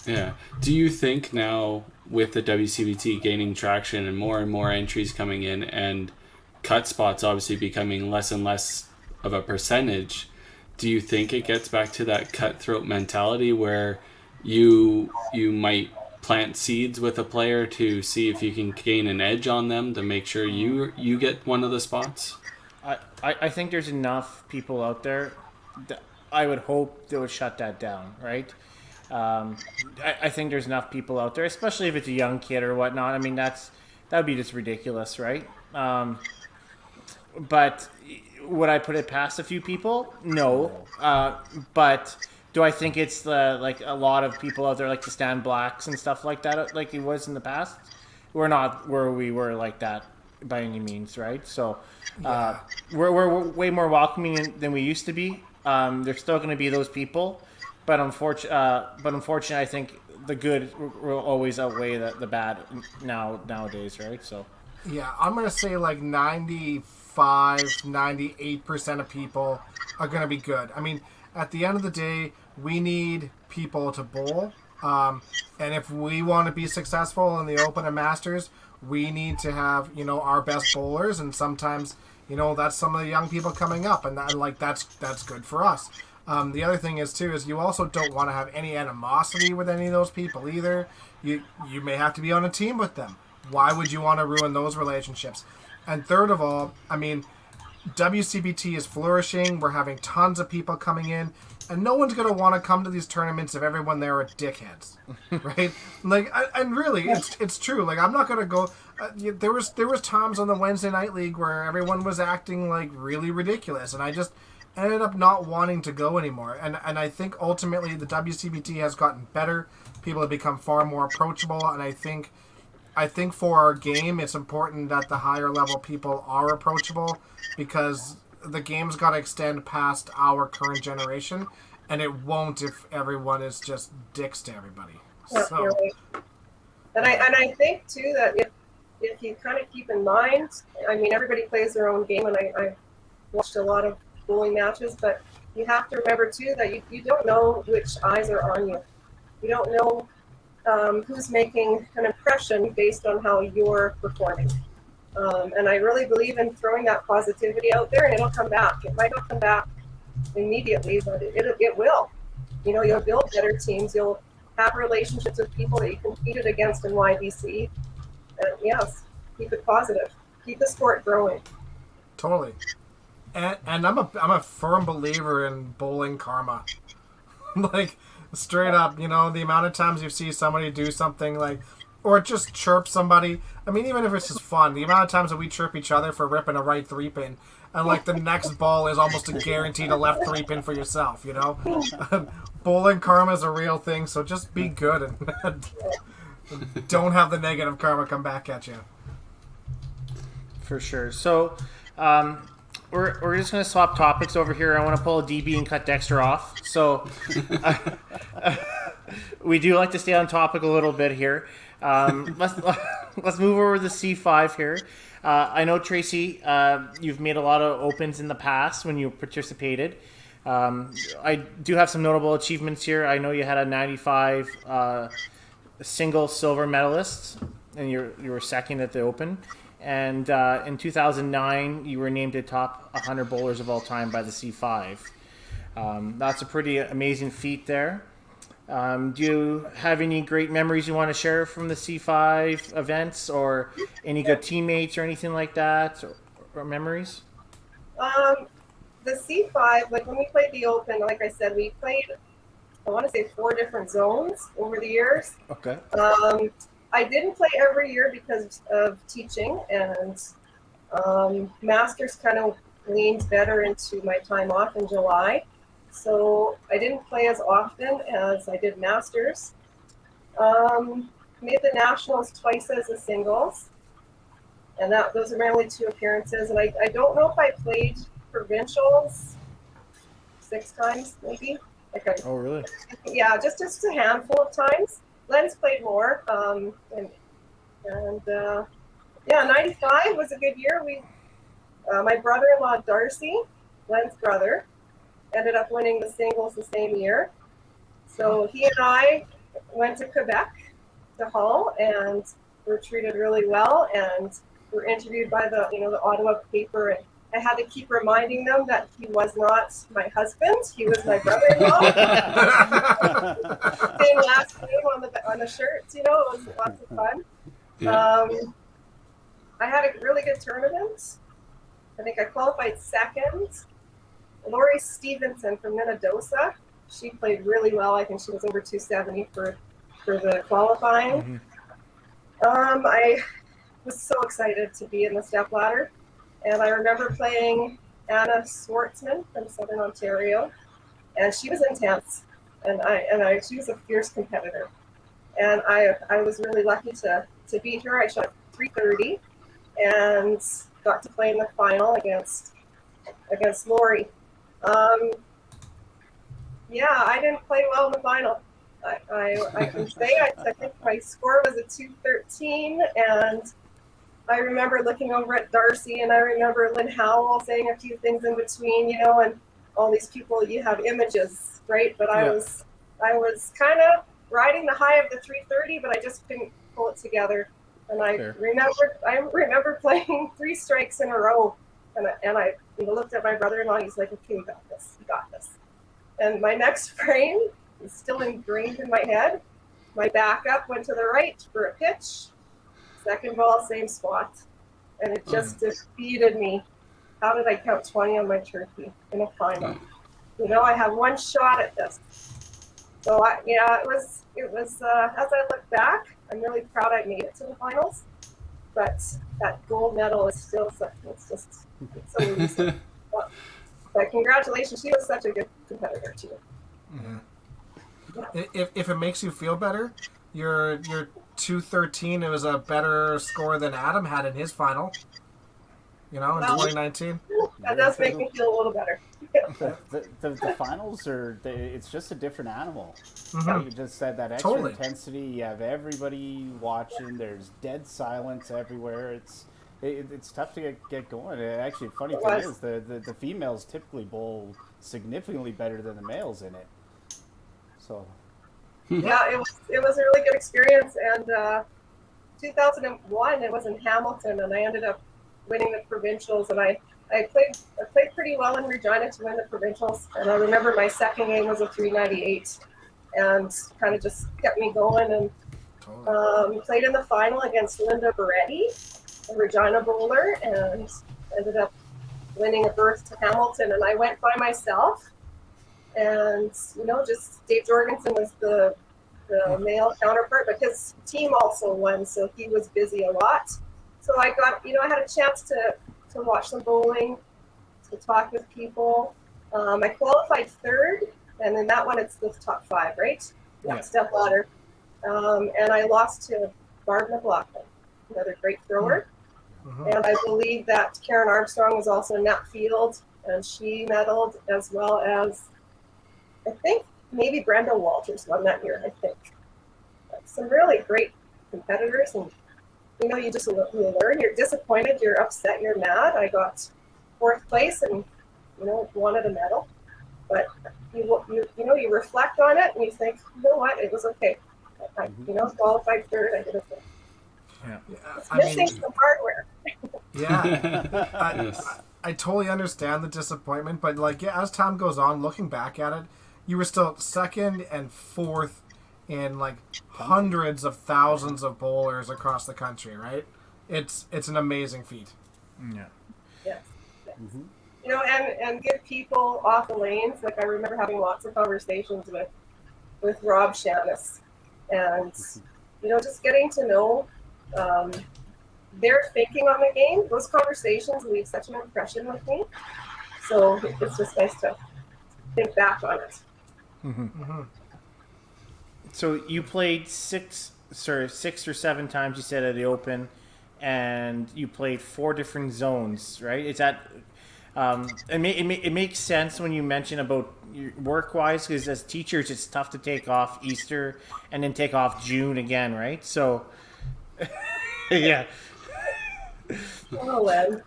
S1: Yeah. Do you think now, with the WCBT gaining traction and more entries coming in, and cut spots obviously becoming less and less of a percentage, do you think it gets back to that cutthroat mentality where you might plant seeds with a player to see if you can gain an edge on them to make sure you get one of the spots?
S4: I think there's enough people out there that I would hope they would shut that down, right? I think there's enough people out there, especially if it's a young kid or whatnot. I mean, that would be just ridiculous, right? But would I put it past a few people? No. But do I think it's like a lot of people out there like the Stan Blacks and stuff like that, like it was in the past? We're not where we were like that by any means, right? So we're way more welcoming than we used to be. There's still going to be those people, but unfortunately, I think the good will always outweigh the bad nowadays, right? So
S2: Yeah, I'm going to say like 95, 98% of people are going to be good. I mean, at the end of the day, we need people to bowl. And if we want to be successful in the Open and Masters, we need to have, our best bowlers. And sometimes, that's some of the young people coming up. And that's good for us. The other thing is you also don't want to have any animosity with any of those people either. You may have to be on a team with them. Why would you want to ruin those relationships? And third of all, I mean, WCBT is flourishing. We're having tons of people coming in, and no one's going to want to come to these tournaments if everyone there are dickheads, right? And really, it's true. Like, I'm not going to go. There was times on the Wednesday Night League where everyone was acting like really ridiculous, and I just ended up not wanting to go anymore. And I think ultimately the WCBT has gotten better. People have become far more approachable, and I think for our game, it's important that the higher level people are approachable, because the game's got to extend past our current generation, and it won't if everyone is just dicks to everybody.
S5: Yeah,
S2: So,
S5: you're right. And I think too that if you kind of keep in mind, I mean, everybody plays their own game, and I watched a lot of bowling matches, but you have to remember too that you don't know which eyes are on you. You don't know who's making an impression based on how you're performing. And I really believe in throwing that positivity out there, and it'll come back. It might not come back immediately, but it will. You'll build better teams. You'll have relationships with people that you competed against in YBC. And yes, keep it positive. Keep the sport growing.
S2: totally. And I'm a firm believer in bowling karma. Like, straight up, the amount of times you see somebody do something like, or just chirp somebody. I mean, even if it's just fun, the amount of times that we chirp each other for ripping a right 3-pin, and like the next ball is almost a guaranteed a left 3-pin for yourself, Bowling karma is a real thing, so just be good and don't have the negative karma come back at you.
S4: for sure. So we're just going to swap topics over here. I want to pull a DB and cut Dexter off. So we do like to stay on topic a little bit here. Let's move over to the C5 here. I know, Tracy, you've made a lot of opens in the past when you participated. I do have some notable achievements here. I know you had a 95 single silver medalist, and you were second at the Open. And in 2009, you were named a top 100 bowlers of all time by the C5. That's a pretty amazing feat there. Do you have any great memories you want to share from the C5 events, or any good teammates or anything like that, or memories?
S5: The C5, like when we played the Open, like I said, we played, I want to say 4 different zones over the years.
S4: Okay.
S5: I didn't play every year because of teaching, and Masters kind of leaned better into my time off in July. So I didn't play as often as I did Masters. Made the Nationals twice as a singles, and those are my only 2 appearances. And I don't know if I played Provincials 6 times, maybe.
S4: Oh, really?
S5: Yeah, just a handful of times. Len's played more, yeah, 95 was a good year. My brother-in-law Darcy, Len's brother, ended up winning the singles the same year. So he and I went to Quebec, to Hull, and were treated really well, and were interviewed by the Ottawa paper, and I had to keep reminding them that he was not my husband; he was my brother-in-law. Same last name on the shirts, it was lots of fun.
S1: Yeah.
S5: I had a really good tournament. I think I qualified second. Lori Stevenson from Minnedosa, she played really well. I think she was over 270 for the qualifying. Mm-hmm. I was so excited to be in the stepladder. And I remember playing Anna Swartzman from Southern Ontario, and she was intense, and she was a fierce competitor, and I was really lucky to beat her. I shot 330, and got to play in the final against Lori. Yeah, I didn't play well in the final. I can say I think my score was a 213, and I remember looking over at Darcy, and I remember Lynn Howell saying a few things in between, and all these people, you have images, right? But I was kind of riding the high of the 330, but I just couldn't pull it together. And I remember playing 3 strikes in a row, and I looked at my brother-in-law. He's like, "Okay, you got this. You got this." And my next frame is still ingrained in my head. My backup went to the right for a pitch. Second ball, same spot. And it just defeated me. How did I count 20 on my turkey in a final? I have one shot at this. So it was. As I look back, I'm really proud I made it to the finals. But that gold medal is still such. It's so easy. But congratulations, she was such a good competitor too.
S2: Mm-hmm. Yeah. If it makes you feel better, your 213, it was a better score than Adam had in his final. In 2019.
S5: That does make me feel a little better.
S3: The finals it's just a different animal.
S2: Mm-hmm.
S3: You just said that extra intensity. You have everybody watching. There's dead silence everywhere. It's tough to get going. Actually, funny thing is the females typically bowl significantly better than the males in it. So.
S5: Yeah, it was a really good experience. And 2001, it was in Hamilton, and I ended up winning the provincials. And I played pretty well in Regina to win the provincials. And I remember my second game was a 398, and kind of just kept me going. And played in the final against Linda Beretti, a Regina bowler, and ended up winning a berth to Hamilton. And I went by myself, and just Dave Jorgensen was the male counterpart, but his team also won, so he was busy a lot. So I got, I had a chance to watch some bowling, to talk with people. I qualified third, and in that one it's the top 5, right? Yeah. Step ladder. And I lost to Barb McLaughlin, another great thrower. Mm-hmm. And I believe that Karen Armstrong was also in that field, and she medaled, as well as, I think, maybe Brenda Walters won that year, I think. Some really great competitors, and you learn. You're disappointed, you're upset, you're mad. I got 4th place, and wanted a medal, but you reflect on it and you think, you know what, it was okay. I qualified third. I did it.
S2: Yeah.
S5: It's missing some hardware.
S2: Yeah, I totally understand the disappointment, but as time goes on, looking back at it, you were still 2nd and 4th in hundreds of thousands of bowlers across the country, right? It's an amazing feat.
S4: Yeah.
S5: Yes. Mm-hmm. And get people off the lanes. I remember having lots of conversations with Rob Shamus, and just getting to know their thinking on the game. Those conversations leave such an impression with me. So it's just nice to think back on it.
S4: Mm-hmm. Mm-hmm. So you played 6 or 7 times, you said, at the Open, and you played 4 different zones, right? Is that it makes sense when you mention about work-wise, because as teachers, it's tough to take off Easter and then take off June again, right? So, yeah.
S5: Oh, well.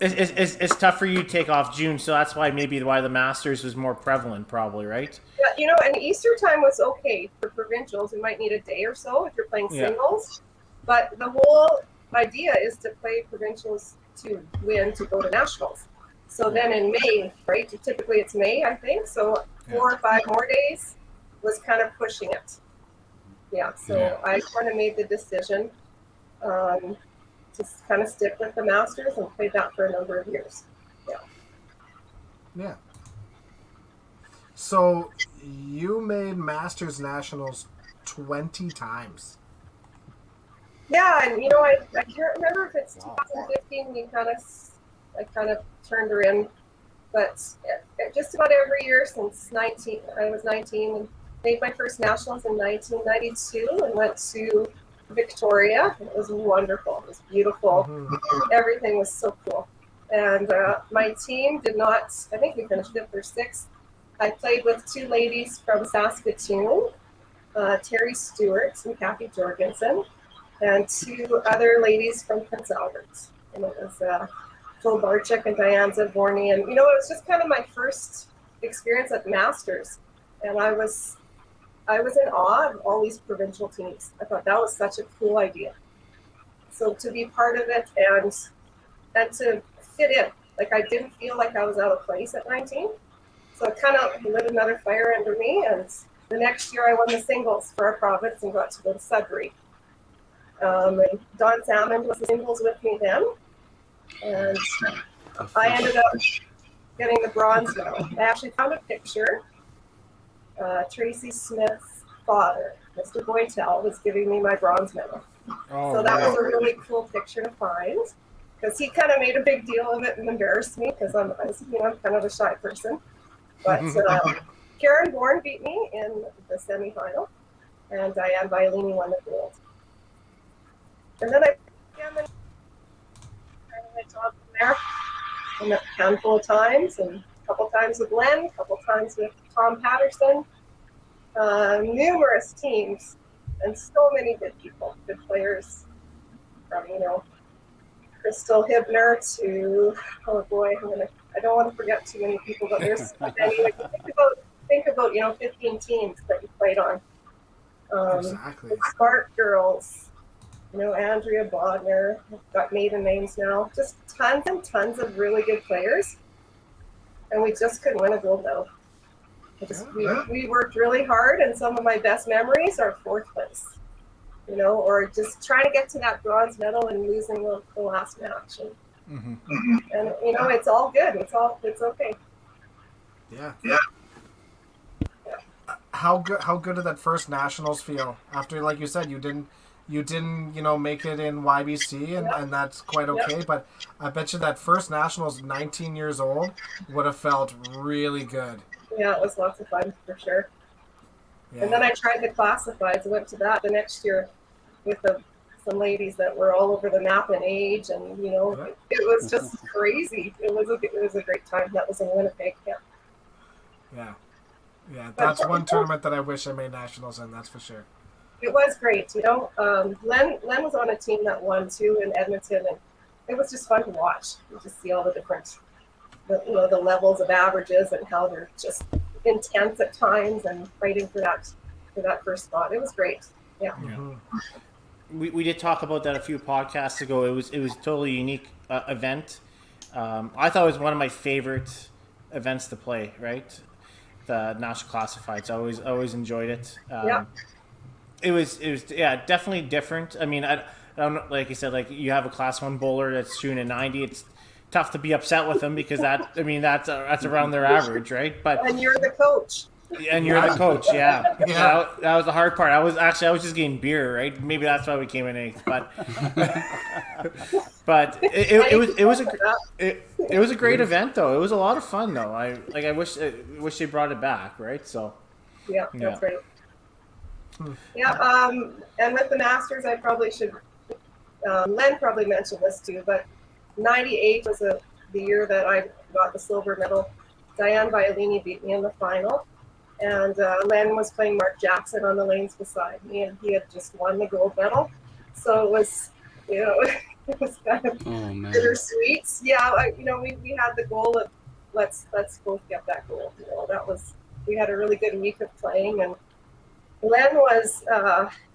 S4: It's tough for you to take off June, so that's why the Masters was more prevalent, probably, right?
S5: Yeah, and Easter time was okay for provincials. We might need a day or so if you're playing singles, but the whole idea is to play provincials to win to go to nationals. So then in May, right? Typically it's May, I think. So 4 or 5 more days was kind of pushing it. Yeah. So I kind of made the decision. To kind of stick with the Masters and played that for a number of years.
S2: Yeah. So you made Masters Nationals 20 times.
S5: Yeah, and I can't remember if it's 2015 we kind of I kind of turned her in. But just about every year since I was 19, and made my first nationals in 1992 and went to Victoria. It was wonderful. It was beautiful. Everything was so cool. And my team did not, I think we finished 5th or 6th. I played with 2 ladies from Saskatoon, Terry Stewart and Kathy Jorgensen, and 2 other ladies from Prince Albert. And it was Phil Barczyk and Diane Zaborny. And, it was just kind of my first experience at the Masters. And I was in awe of all these provincial teams. I thought that was such a cool idea. So to be part of it and to fit in, like I didn't feel like I was out of place at 19. So it kind of lit another fire under me. And the next year I won the singles for our province and got to go to Sudbury. And Don Salmond was the singles with me then. And I ended up getting the bronze medal. I actually found a picture. Tracy Smith's father, Mr. Boytel, was giving me my bronze medal. So that was a really cool picture to find, because he kind of made a big deal of it and embarrassed me because I'm kind of a shy person. But Karen Bourne beat me in the semifinal, and Diane Violini won the gold. And then I went on from there, and a handful of times, and a couple times with Len, a couple times with Tom Patterson, numerous teams, and so many good people, good players, from Crystal Hibner to I don't want to forget too many people, but there's many. Think about 15 teams that you played on.
S2: Exactly.
S5: The Spark Girls, Andrea Bodner, got maiden names now. Just tons and tons of really good players, and we just couldn't win a gold medal. We worked really hard, and some of my best memories are 4th place, or just trying to get to that bronze medal and losing the last match. And, and it's all good. It's okay.
S2: Yeah. How good did that first nationals feel after, like you said, you didn't make it in YBC, and that's quite okay. But I bet you that first nationals, 19 years old, would have felt really good.
S5: Yeah, it was lots of fun for sure.
S2: Yeah.
S5: And then I tried the classifieds. I went to that the next year with some ladies that were all over the map in age, and it was just crazy. It was a great time. That was in Winnipeg.
S2: Yeah. That's one tournament that I wish I made nationals in. That's for sure.
S5: It was great. Len was on a team that won too in Edmonton, and it was just fun to watch. You just see all the different, the levels of averages and how they're just intense at times and fighting for that first spot. It was great. Yeah.
S4: We did talk about that a few podcasts ago. It was a totally unique event. I thought it was one of my favorite events to play. Right, the national classifieds. I always enjoyed it. It was definitely different. I mean, I don't know, like you said, like you have a class 1 bowler that's shooting a 90. It's tough to be upset with them because that's around their average, right?
S5: And you're the coach.
S4: And you're the coach, yeah. That was the hard part. I was just getting beer, right? Maybe that's why we came in 8th, but it was a great event though. It was a lot of fun though. I wish they brought it back, right? So
S5: yeah. That's right. Yeah, and with the Masters, I probably should. Len probably mentioned this too, but '98 was the year that I got the silver medal. Diane Violini beat me in the final, and Len was playing Mark Jackson on the lanes beside me, and he had just won the gold medal. So it was, it was kind of bittersweet. Yeah, we had the goal of let's both get that gold. We had a really good week of playing, and Len was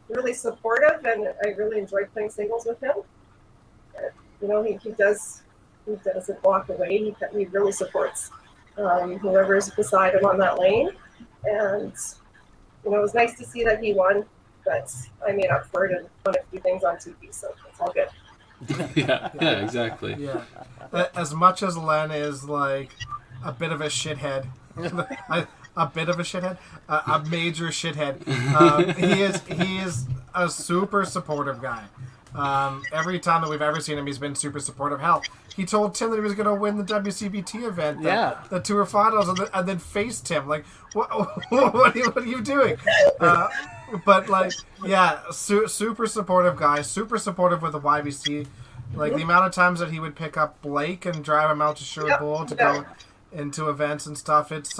S5: really supportive, and I really enjoyed playing singles with him. He doesn't walk away. He really supports whoever's beside him on that lane. And, it was nice to see that he won, but I made up for it and won a few things on TV, so it's all good.
S1: yeah, exactly.
S2: Yeah. As much as Len is like a bit of a shithead, a major shithead. He is a super supportive guy. Every time that we've ever seen him, he's been super supportive. Hell, he told Tim that he was going to win the WCBT event, the Tour Finals, and then faced Tim. Like, what are you doing? But like, yeah, super supportive guy, super supportive with the YBC. Like the amount of times that he would pick up Blake and drive him out to Sherwood Bowl to go into events and stuff. It's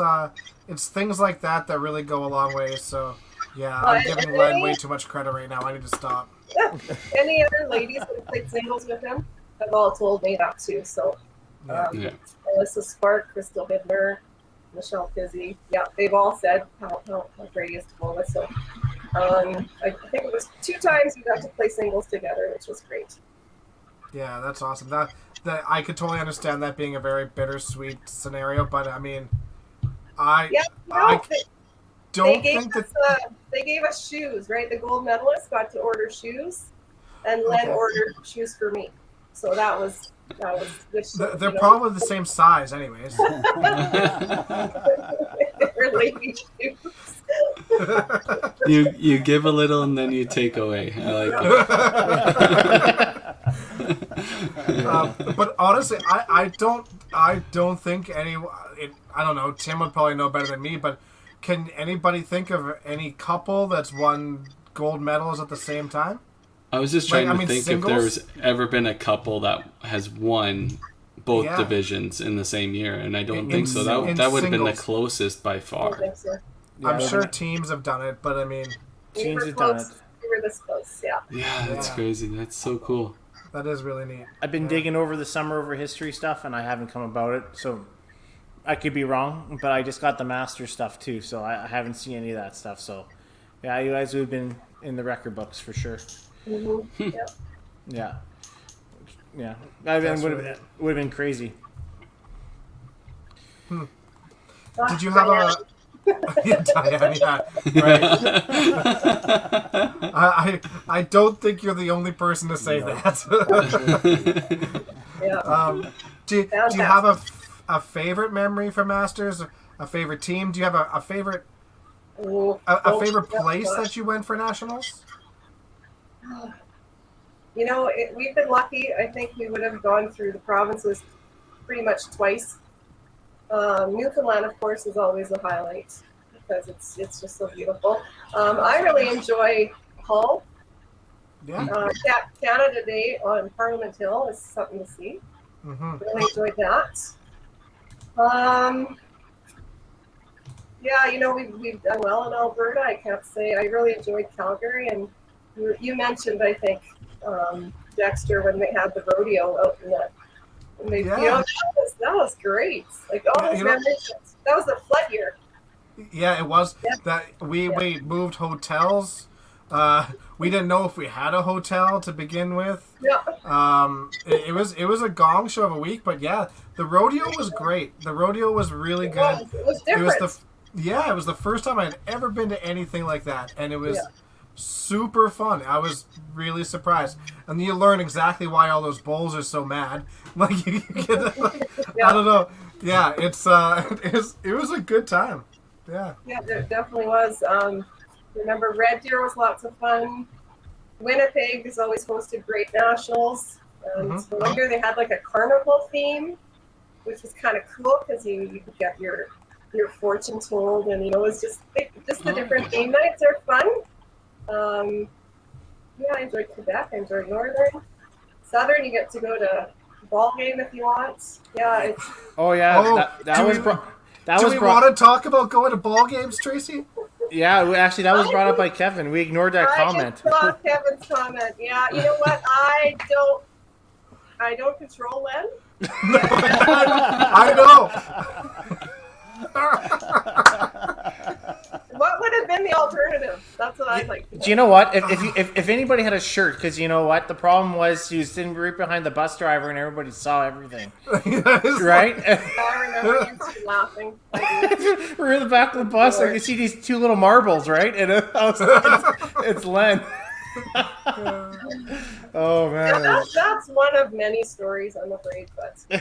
S2: things like that that really go a long way. So yeah, I'm giving Len way too much credit right now. I need to stop.
S5: Any other ladies that played singles with him have all told me that too. So Alyssa Spark, Crystal Hidner, Michelle Fizzy, they've all said how great he is to bowl with. So I think it was 2 times we got to play singles together, which was great.
S2: Yeah, that's awesome. That I could totally understand that being a very bittersweet scenario, but I mean, I don't think that
S5: they gave us shoes, right? The gold medalists got to order shoes, and Len ordered shoes for me. So that was
S2: they're probably the same size, anyways.
S5: They're lady shoes.
S1: You give a little and then you take away. I like
S2: it. But honestly, I don't think anyone. I don't know. Tim would probably know better than me, but can anybody think of any couple that's won gold medals at the same time?
S1: I was just trying to think singles? If there's ever been a couple that has won both divisions in the same year, and I don't think so. That would have been the closest by far.
S5: I think so.
S2: I'm sure teams have done it, but I mean,
S4: teams have done it.
S5: We were this close,
S1: Yeah, that's crazy. That's so cool.
S2: That is really neat.
S4: I've been digging over the summer over history stuff, and I haven't come about it, so I could be wrong, but I just got the master stuff too, so I haven't seen any of that stuff. So, yeah, you guys would have been in the record books for sure.
S5: Mm-hmm.
S4: Yeah. I mean, would have been crazy.
S2: Did you have a? Diane, right. I don't think you're the only person to say that. Do you have a favorite memory from Masters? A favorite team? Do you have a favorite favorite place that you went for nationals?
S5: You know, we've been lucky. I think we would have gone through the provinces pretty much twice. Newfoundland, of course, is always a highlight because it's just so beautiful. I really enjoy Hull.
S2: Yeah.
S5: Canada Day on Parliament Hill is something to see.
S2: Mm-hmm.
S5: Really enjoyed that. Yeah, you know, we've done well in Alberta. I can't say. I really enjoyed Calgary, and you mentioned, I think, Dexter, when they had the rodeo out in that. You know, that was great. Like all those memories. That was the flood year.
S2: Yeah, it was. Yeah. That we moved hotels. We didn't know if we had a hotel to begin with.
S5: Yeah.
S2: It was a gong show of a week, but yeah, the rodeo was great. The rodeo was really good.
S5: It was different.
S2: It was the first time I'd ever been to anything like that, and it was super fun. I was really surprised, and you learn exactly why all those bulls are so mad. Like you get, I don't know. Yeah, it was a good time. Yeah. Yeah,
S5: there definitely was. Remember, Red Deer was lots of fun. Winnipeg has always hosted great nationals. And one year they had like a carnival theme, which was kind of cool because you could get your fortune told, and you know, it's just the different game nights are fun. I enjoyed Quebec. I enjoyed Northern. Southern, you get to go to ball game if you want. Yeah, it's.
S4: Oh yeah, that was.
S2: Do we want to talk about going to ball games, Tracy?
S4: Yeah, actually, that was brought up by Kevin. We ignored that comment.
S5: I saw Kevin's comment. Yeah, you know what? I don't control Len.
S2: I know.
S5: What would have been the alternative? That's what I'd like to know.
S4: Do you know what? If anybody had a shirt, because you know what? The problem was he was sitting right behind the bus driver and everybody saw everything. Right?
S5: I remember you two laughing.
S4: We're in the back of the bus and you see these two little marbles, right? And it's Len. Oh man,
S5: that's one of many stories, I'm afraid, but you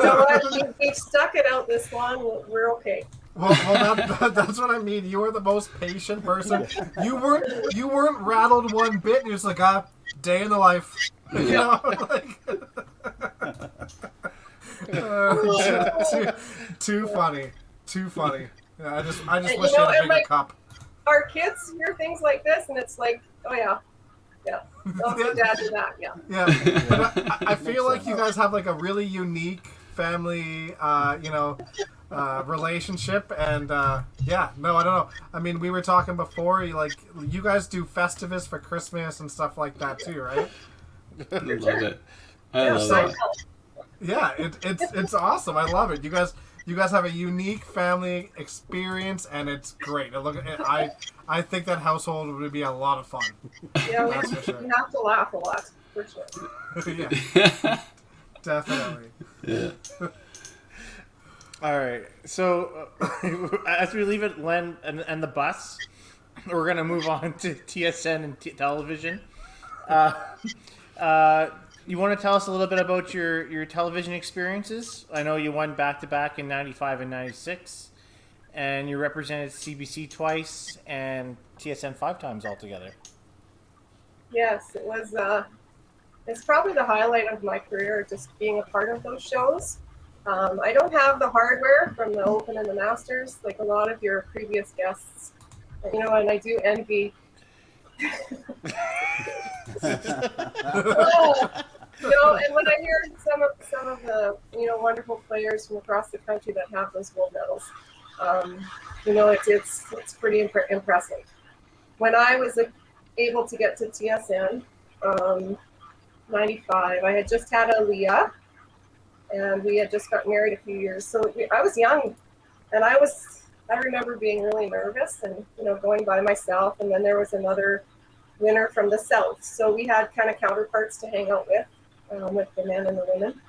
S5: know what? We've stuck it out this long. We're okay.
S2: Well, that's what I mean. You were the most patient person. You weren't rattled one bit. You're just like, day in the life. You know, like, too funny. Too funny. Yeah, I just wish
S5: you know,
S2: I had a
S5: and,
S2: bigger
S5: like,
S2: cup.
S5: our kids hear things like this, and it's like, oh yeah, also dad did that, yeah.
S2: Yeah, but I feel like you guys have like a really unique family, relationship, and yeah, no, I don't know. I mean, we were talking before, you guys do Festivus for Christmas and stuff like that too, right?
S1: I love it. I
S5: Yeah,
S1: love
S5: so
S1: it.
S2: Yeah, it's awesome. I love it. You guys have a unique family experience, and it's great. I think that household would be a lot of fun.
S5: yeah,
S2: That's for sure.
S5: we have to laugh a lot, for sure.
S2: Yeah, definitely.
S1: Yeah.
S4: All right. So as we leave it, Len and the bus, we're gonna move on to TSN and television. You want to tell us a little bit about your television experiences? I know you won back-to-back in 95 and 96, and you represented CBC twice and TSN 5 times altogether.
S5: Yes, it was. It's probably the highlight of my career, just being a part of those shows. I don't have the hardware from the Open and the Masters like a lot of your previous guests, you know, and I do envy. You know, and when I hear some of the wonderful players from across the country that have those gold medals, you know, it's pretty impressive. When I was able to get to TSN 95, I had just had Aaliyah, and we had just got married a few years. So I was young, and I remember being really nervous and going by myself. And then there was another winner from the South, so we had kind of counterparts to hang out with the men and the women.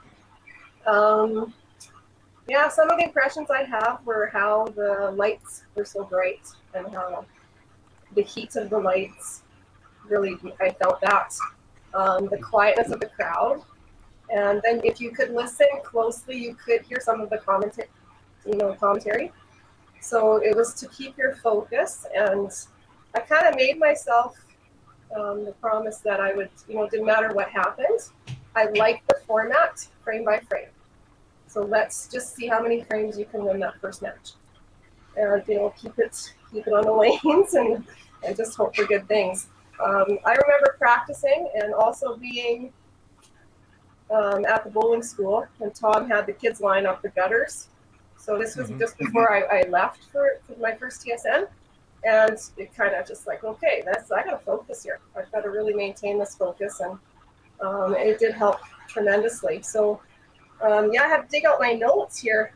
S5: Yeah, some of the impressions I have were how the lights were so bright and how the heat of the lights really, I felt that. The quietness of the crowd. And then if you could listen closely, you could hear some of the commentary. So it was to keep your focus, and I kind of made myself the promise that I would, didn't matter what happened, I liked the format frame by frame. So let's just see how many frames you can win that first match, and keep it on the lanes and just hope for good things. I remember practicing and also being at the bowling school when Tom had the kids line up the gutters. So this was just before I left for my first TSN. And it kind of just like, okay, I got to focus here. I've got to really maintain this focus. And it did help tremendously. So, I had to dig out my notes here.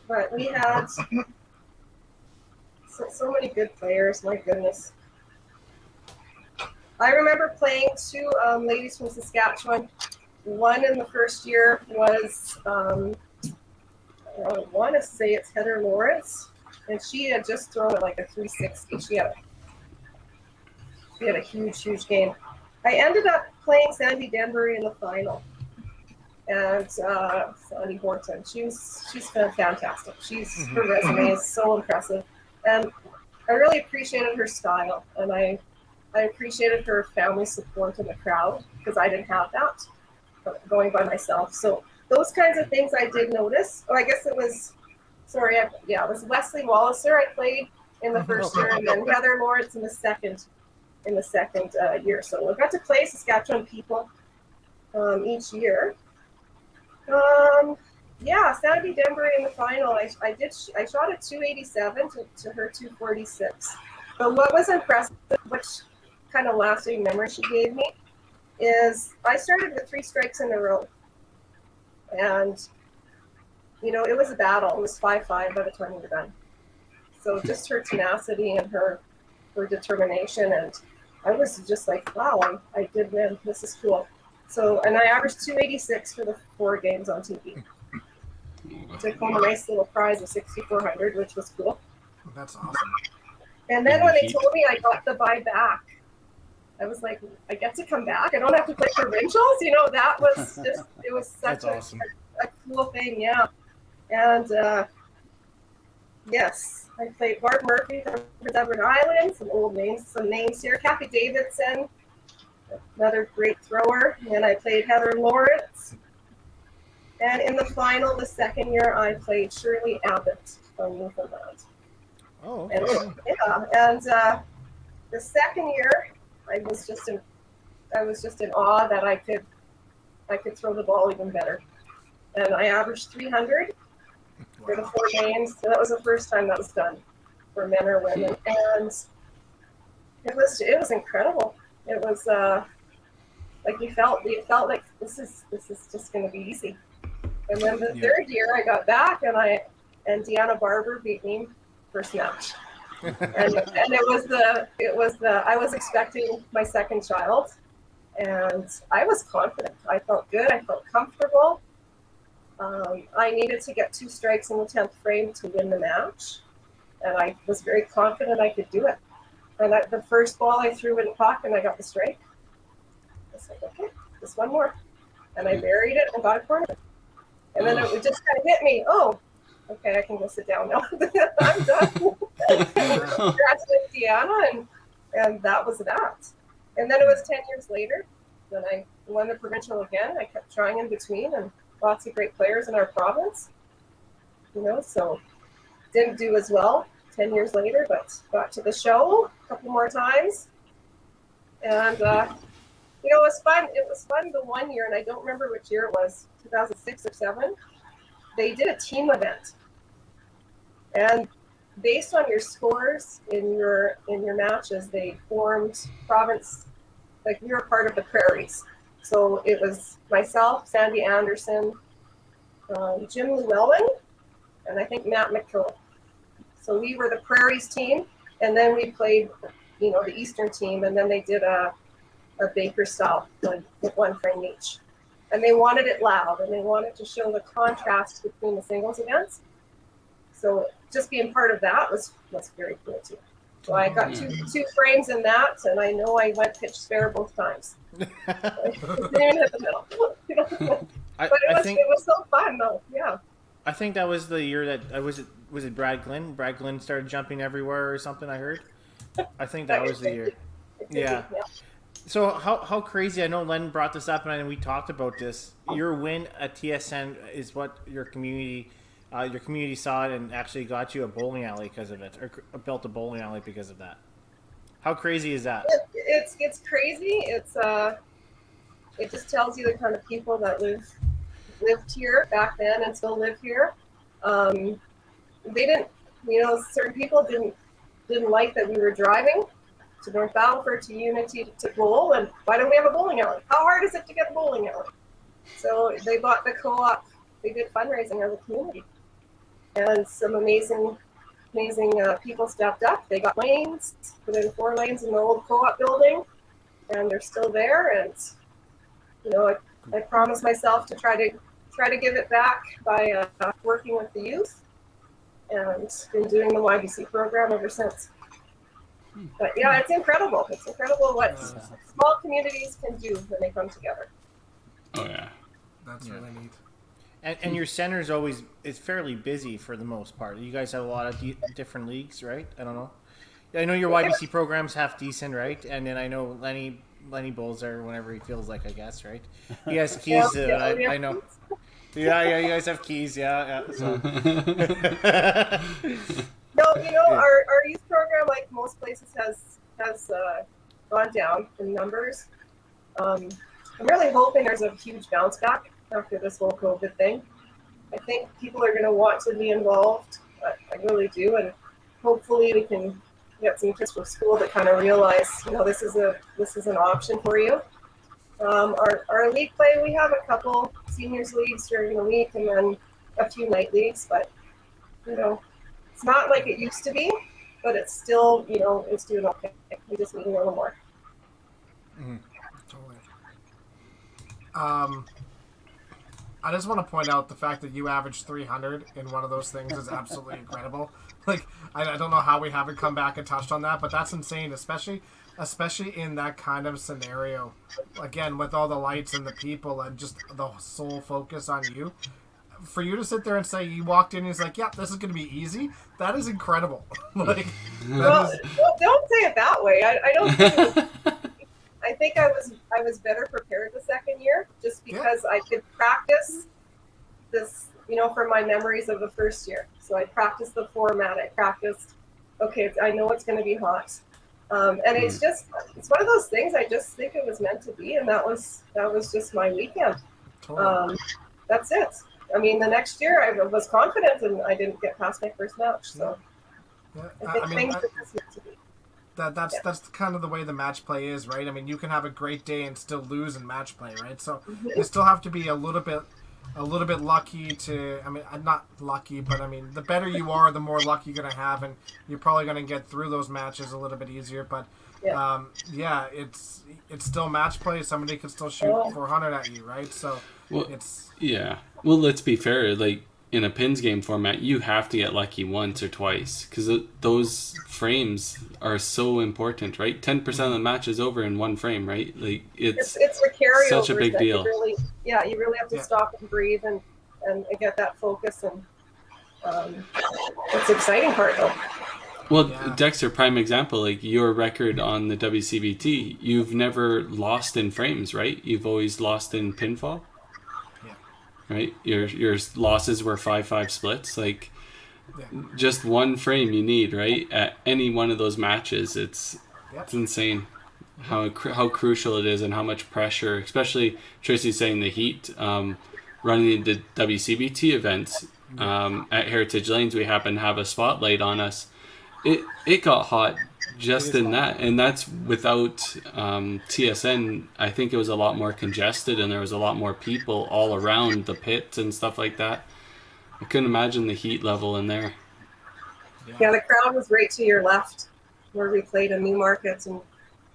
S5: But we had so many good players, my goodness. I remember playing two ladies from Saskatchewan. One in the first year was, I want to say it's Heather Lawrence, and she had just thrown it like a 360. She had a huge game. I ended up playing Sandy Denbury in the final, and Sandy Horton. She's fantastic. Her resume is so impressive, and I really appreciated her style, and I appreciated her family support in the crowd because I didn't have that going by myself. So those kinds of things I did notice. Oh, I guess it was, it was Wesley Walliser I played in the first year, and then Heather Lawrence in the second year. So I got to play Saskatchewan people each year. Sandy Denbury in the final. I shot a 287 to her 246. But what was impressive, which kind of lasting memory she gave me, is I started with 3 strikes in a row. And, it was a battle. It was 5-5 by the time we were done. So just her tenacity and her determination. And I was just like, wow, I did win. This is cool. So, and I averaged 286 for the 4 games on TV. Took home a nice little prize of 6,400, which was cool.
S2: That's awesome.
S5: And then when they told me I got the buy back, I was like, I get to come back. I don't have to play provincials. That was just, it was such
S4: awesome.
S5: a cool thing. Yeah. And yes, I played Barb Murphy from Prince Edward Island, some names here. Kathy Davidson, another great thrower. And I played Heather Lawrence. And in the final, the second year, I played Shirley Abbott from Newfoundland.
S4: Oh,
S5: And,
S4: okay.
S5: the second year, I was just in awe that I could throw the ball even better. And I averaged 300 for the 4 games. So that was the first time that was done for men or women, and it was incredible. It was like you felt like this is just going to be easy. And then the third year, I got back, and Deanna Barber beat me first match. And it was I was expecting my second child, and I was confident. I felt good. I felt comfortable. I needed to get 2 strikes in the 10th frame to win the match, and I was very confident I could do it. And the first ball I threw in the puck, and I got the strike. I was like, okay, just one more, and I buried it and got a corner. And then it just kind of hit me. Oh, okay, I can go sit down now. I'm done. Congrats with Deanna, and that was that. And then it was 10 years later when I won the provincial again. I kept trying in between, and lots of great players in our province. So didn't do as well 10 years later, but got to the show a couple more times. And, it was fun. It was fun the one year, and I don't remember which year it was, 2006 or 7. They did a team event. And based on your scores in your matches, they formed province, like we were part of the Prairies. So it was myself, Sandy Anderson, Jim Llewellyn, and I think Matt McKillop. So we were the Prairies team, and then we played, the Eastern team, and then they did a Baker style with 1 frame each. And they wanted it loud, and they wanted to show the contrast between the singles events. So just being part of that was very cool too. So I got two frames in that, and I know I went pitch spare both times. Didn't even hit the middle. But it was so fun though. Yeah.
S4: I think that was the year that was it Brad Glynn? Brad Glynn started jumping everywhere or something. I heard. I think that was the year. Yeah. So how crazy? I know Len brought this up, and we talked about this. Your win at TSN is what your community saw it and actually got you a bowling alley because of it, or built a bowling alley because of that. How crazy is that?
S5: It's crazy. It just tells you the kind of people that lived here back then and still live here. They didn't, certain people didn't like that we were driving to North Battleford, to Unity, to bowl, and why don't we have a bowling alley? How hard is it to get a bowling alley? So they bought the co-op. They did fundraising as a community, and some amazing people stepped up. They got lanes, put in 4 lanes in the old co-op building, and they're still there. And I promised myself to try to give it back by working with the youth, and been doing the YBC program ever since. But yeah, it's incredible. It's incredible what small communities can do when they come together.
S1: Oh yeah,
S2: that's really neat.
S4: And your center's is fairly busy for the most part. You guys have a lot of different leagues, right? I don't know. I know your YBC program's half decent, right? And then I know Lenny bowls there whenever he feels like, I guess, right? He has keys. I know. Yeah, you guys have keys. Yeah. So.
S5: No, our youth program, like most places, has gone down in numbers. I'm really hoping there's a huge bounce back after this whole COVID thing. I think people are going to want to be involved. I really do, and hopefully we can get some kids from school that kind of realize, this is an option for you. Our league play, we have a couple seniors leagues during the week, and then a few night leagues, but it's not like it used to be, but it's still, it's doing okay. We just need a little more.
S2: Mm-hmm. Totally. I just want to point out the fact that you averaged 300 in one of those things is absolutely incredible. Like, I don't know how we haven't come back and touched on that, but that's insane, especially in that kind of scenario. Again, with all the lights and the people and just the sole focus on you. For you to sit there and say you walked in and he's like, yeah, this is going to be easy, that is incredible. Don't say
S5: it that way. I don't think it was, I think I was better prepared the second year, just because I could practice this, from my memories of the first year. So I practiced the format. I practiced, okay, I know it's going to be hot. And it's one of those things. I just think it was meant to be, and that was just my weekend.
S2: Totally.
S5: That's it. I mean, the next year I was confident, and I didn't get past my first match. So I think things are just meant to be.
S2: That's kind of the way the match play is, right? I mean, you can have a great day and still lose in match play, right? So you still have to be a little bit lucky to. I mean, not lucky, but I mean, the better you are, the more luck you're gonna have, and you're probably gonna get through those matches a little bit easier. But it's still match play. Somebody can still shoot 400 at you, right? So
S1: Well, let's be fair. Like, in a pins game format, you have to get lucky once or twice, because those frames are so important, right? 10% of the match is over in one frame, right? Like, it's
S5: the carryover.
S1: Such a big deal.
S5: You really have to stop and breathe and get that focus, and it's the exciting part, though.
S1: Well, Dexter, prime example, like your record on the WCBT, you've never lost in frames, right? You've always lost in pinfall. Right, your losses were 5-5 splits. Like, just one frame you need, right? At any one of those matches, it's insane how crucial it is and how much pressure. Especially Tracy's saying the heat, running the WCBT events at Heritage Lanes. We happen to have a spotlight on us. It got hot just in that, and that's without TSN. I think it was a lot more congested, and there was a lot more people all around the pits and stuff like that. I couldn't imagine the heat level in there.
S5: Yeah, the crowd was right to your left where we played in Newmarket, and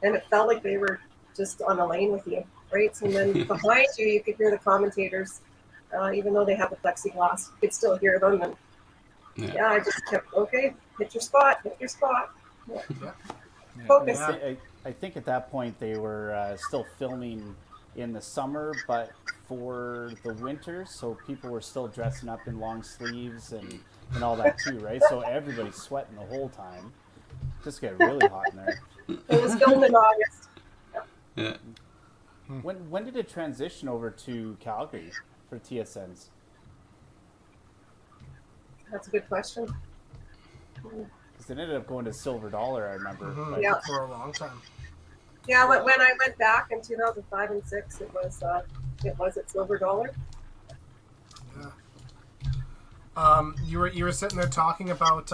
S5: it felt like they were just on a lane with you, right? And then behind you could hear the commentators, even though they have the plexiglass, you could still hear them. And I just kept, okay, hit your spot. Focus.
S3: I think at that point they were still filming in the summer, but for the winter, so people were still dressing up in long sleeves and all that too, right? So everybody's sweating the whole time. Just get really hot in there.
S5: It was filmed in August.
S1: Yeah.
S3: When did it transition over to Calgary for TSNs?
S5: That's a good question.
S3: Because it ended up going to Silver Dollar, I remember.
S2: For a long time.
S5: Yeah, when I went back in 2005 and 6, it was at Silver Dollar.
S2: Yeah. You were sitting there talking about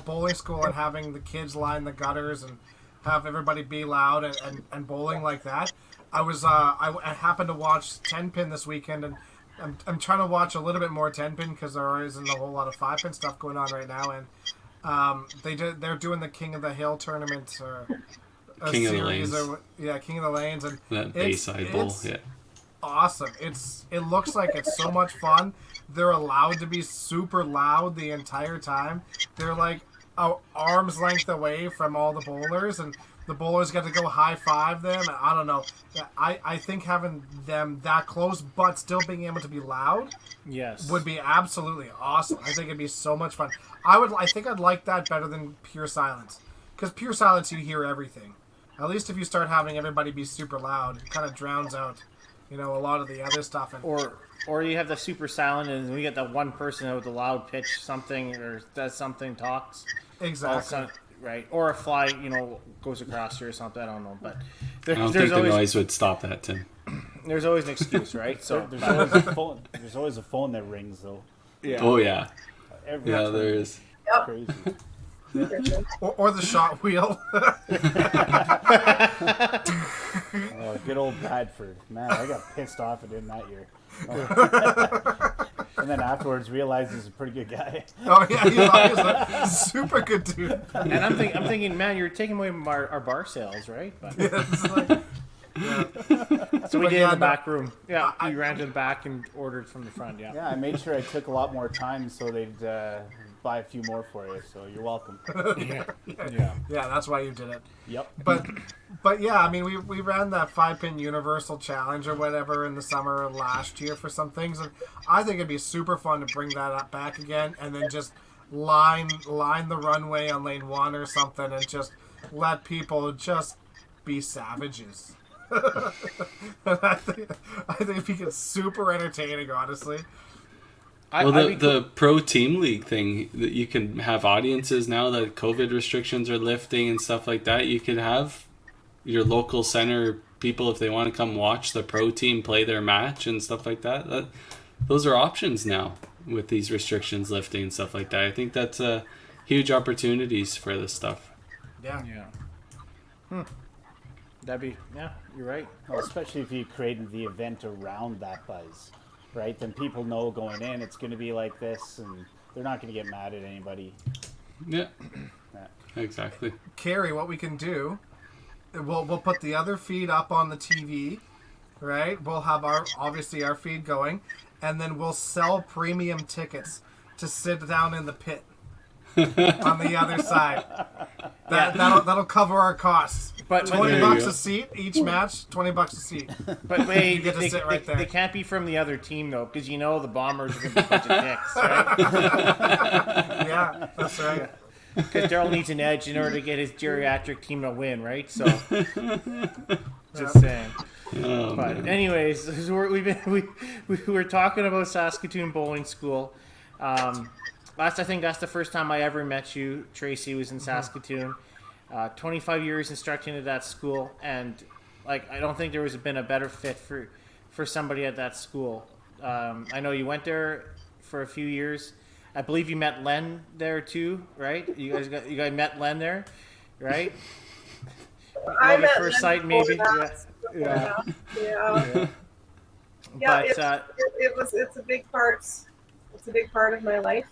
S2: bowling school and having the kids line the gutters and have everybody be loud and bowling like that. I happened to watch 10-pin this weekend, and I'm trying to watch a little bit more 10-pin because there isn't a whole lot of 5-pin stuff going on right now, and they're doing the King of the Hill tournament or
S1: King of the Lanes.
S2: King of the Lanes, and
S1: that Bayside Bowl. Yeah,
S2: awesome. It looks like it's so much fun. They're allowed to be super loud the entire time. They're like arm's length away from all the bowlers, and the bowlers get to go high five them. I don't know. I think having them that close but still being able to be loud would be absolutely awesome. I think it'd be so much fun. I think I'd like that better than pure silence, because pure silence you hear everything. At least if you start having everybody be super loud, it kind of drowns out, a lot of the other stuff. And
S4: or you have the super silent, and we get that one person with the loud pitch something or does something, talks.
S2: Exactly.
S4: Right, or a fly, goes across you or something. I don't know, but
S1: I don't think the noise would stop that, Tim.
S4: There's always an excuse, right? So
S3: there's always a phone. There's always a phone that rings, though.
S1: Yeah. Oh yeah.
S3: Every
S1: there is.
S5: Yep.
S3: Crazy.
S2: Or the shot wheel.
S3: Oh, good old Bradford. Man, I got pissed off at him that year. And then afterwards realized he's a pretty good guy.
S2: Oh yeah, he's a super good dude.
S4: And I'm thinking, man, you're taking away our bar sales, right? But, so we did in the back room. Yeah, we ran to the back and ordered from the front. Yeah.
S3: Yeah, I made sure I took a lot more time so they'd buy a few more for you. So you're welcome.
S2: Yeah, that's why you did it.
S3: Yep.
S2: But yeah, I mean, we ran that 5-pin Universal Challenge or whatever in the summer last year for some things, and I think it'd be super fun to bring that up back again, and then just line the runway on lane 1 or something, and just let people just be savages. I think it'd be super entertaining, honestly.
S1: Well, the pro team league thing, that you can have audiences now that COVID restrictions are lifting and stuff like that. You could have your local center people, if they want to come watch the pro team play their match and stuff like that. Those are options now with these restrictions lifting and stuff like that. I think that's huge opportunities for this stuff.
S2: Yeah.
S4: That'd be, you're right.
S3: Well, especially if you created the event around that buzz, right? Then people know going in it's going to be like this, and they're not going to get mad at anybody.
S1: Yeah, exactly.
S2: Carrie, what we can do, we'll put the other feed up on the TV, right? We'll have our feed going, and then we'll sell premium tickets to sit down in the pit on the other side. That'll cover our costs.
S4: But
S2: $20 a seat each match. $20 a seat.
S4: But wait,
S2: You get to sit right there.
S4: they can't be from the other team though, because you know the Bombers are going to be a bunch of dicks, right?
S2: Yeah, that's right.
S4: Because Daryl needs an edge in order to get his geriatric team to win, right? So, just saying.
S1: Oh,
S4: But
S1: man.
S4: anyways, we were talking about Saskatoon Bowling School. I think that's the first time I ever met you. Tracy was in Saskatoon. 25 years instructing at that school, and I don't think there was been a better fit for somebody at that school. I know you went there for a few years. I believe you met Len there too, right? You guys met Len there, right?
S5: I
S4: Love at
S5: met
S4: first
S5: Len
S4: sight,
S5: before
S4: maybe.
S5: that. Yeah.
S4: But
S5: It's a big part. It's a big part of my life.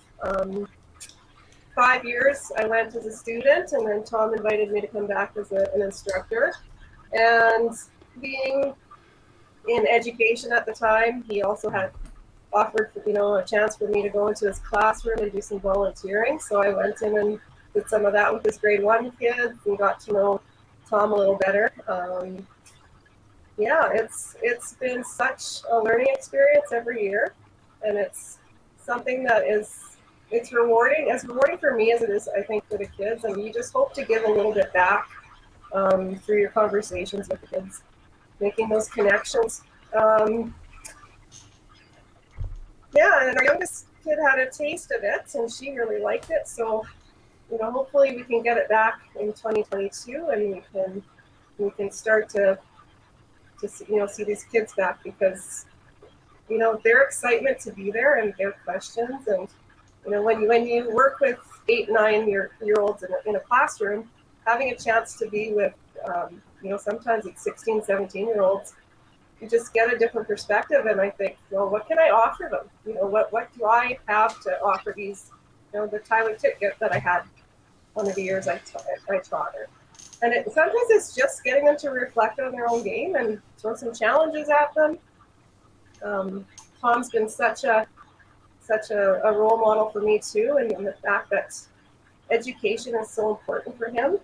S5: 5 years I went as a student, and then Tom invited me to come back as an instructor. And being in education at the time, he also had offered a chance for me to go into his classroom and do some volunteering. So I went in and did some of that with his grade 1 kids and got to know Tom a little better. It's been such a learning experience every year, and it's something that it's rewarding, as rewarding for me as it is, I think, for the kids. And you just hope to give a little bit back through your conversations with the kids, making those connections. And our youngest kid had a taste of it, and she really liked it. So, hopefully we can get it back in 2022, and we can start to see these kids back, because their excitement to be there and their questions, and when you work with 8-9-year-olds in a classroom, having a chance to be with sometimes it's 16-17-year-olds, you just get a different perspective. And I think, what can I offer them? What do I have to offer these? The Tyler ticket that I had one of the years I taught her. And sometimes it's just getting them to reflect on their own game and throw some challenges at them. Tom's been such a role model for me too, and the fact that education is so important for him,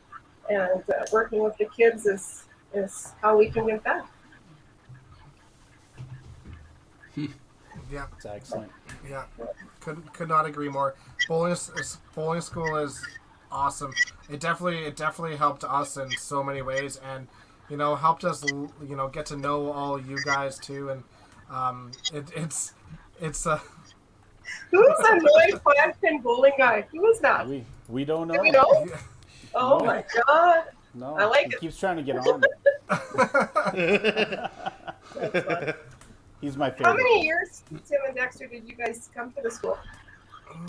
S5: and working with the kids is how we can give back.
S2: Yeah,
S3: It's excellent.
S2: yeah. Could not agree more. Bowling school is awesome. It definitely helped us in so many ways, and helped us get to know all you guys too. And it's
S5: Who's the annoyed 5-pin bowling guy? Who was that?
S3: We don't know.
S5: Do we know?
S2: Yeah.
S5: Oh
S3: No.
S5: my god.
S3: No,
S5: I like
S3: he
S5: it.
S3: keeps trying to get on.
S5: That's fun.
S3: He's my favorite.
S5: How many years, Tim and Dexter, did you guys come to the school?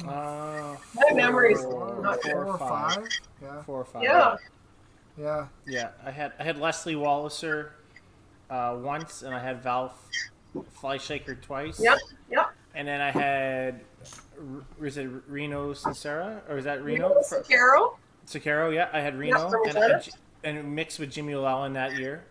S4: Uh,
S5: My memory's
S3: Four.
S5: not good.
S2: 4 or 5. Yeah,
S4: 4 or 5.
S5: Yeah.
S2: yeah.
S4: Yeah, I had Leslie Walliser once, and I had Val Fleischaker twice.
S5: Yep.
S4: And then I had, is it Reno Sincera? Or is that Reno?
S5: Carol.
S4: Sakaro, yeah. I had Reno.
S5: from
S4: and,
S5: Regina.
S4: and mixed with Jimmy Llewellyn that year.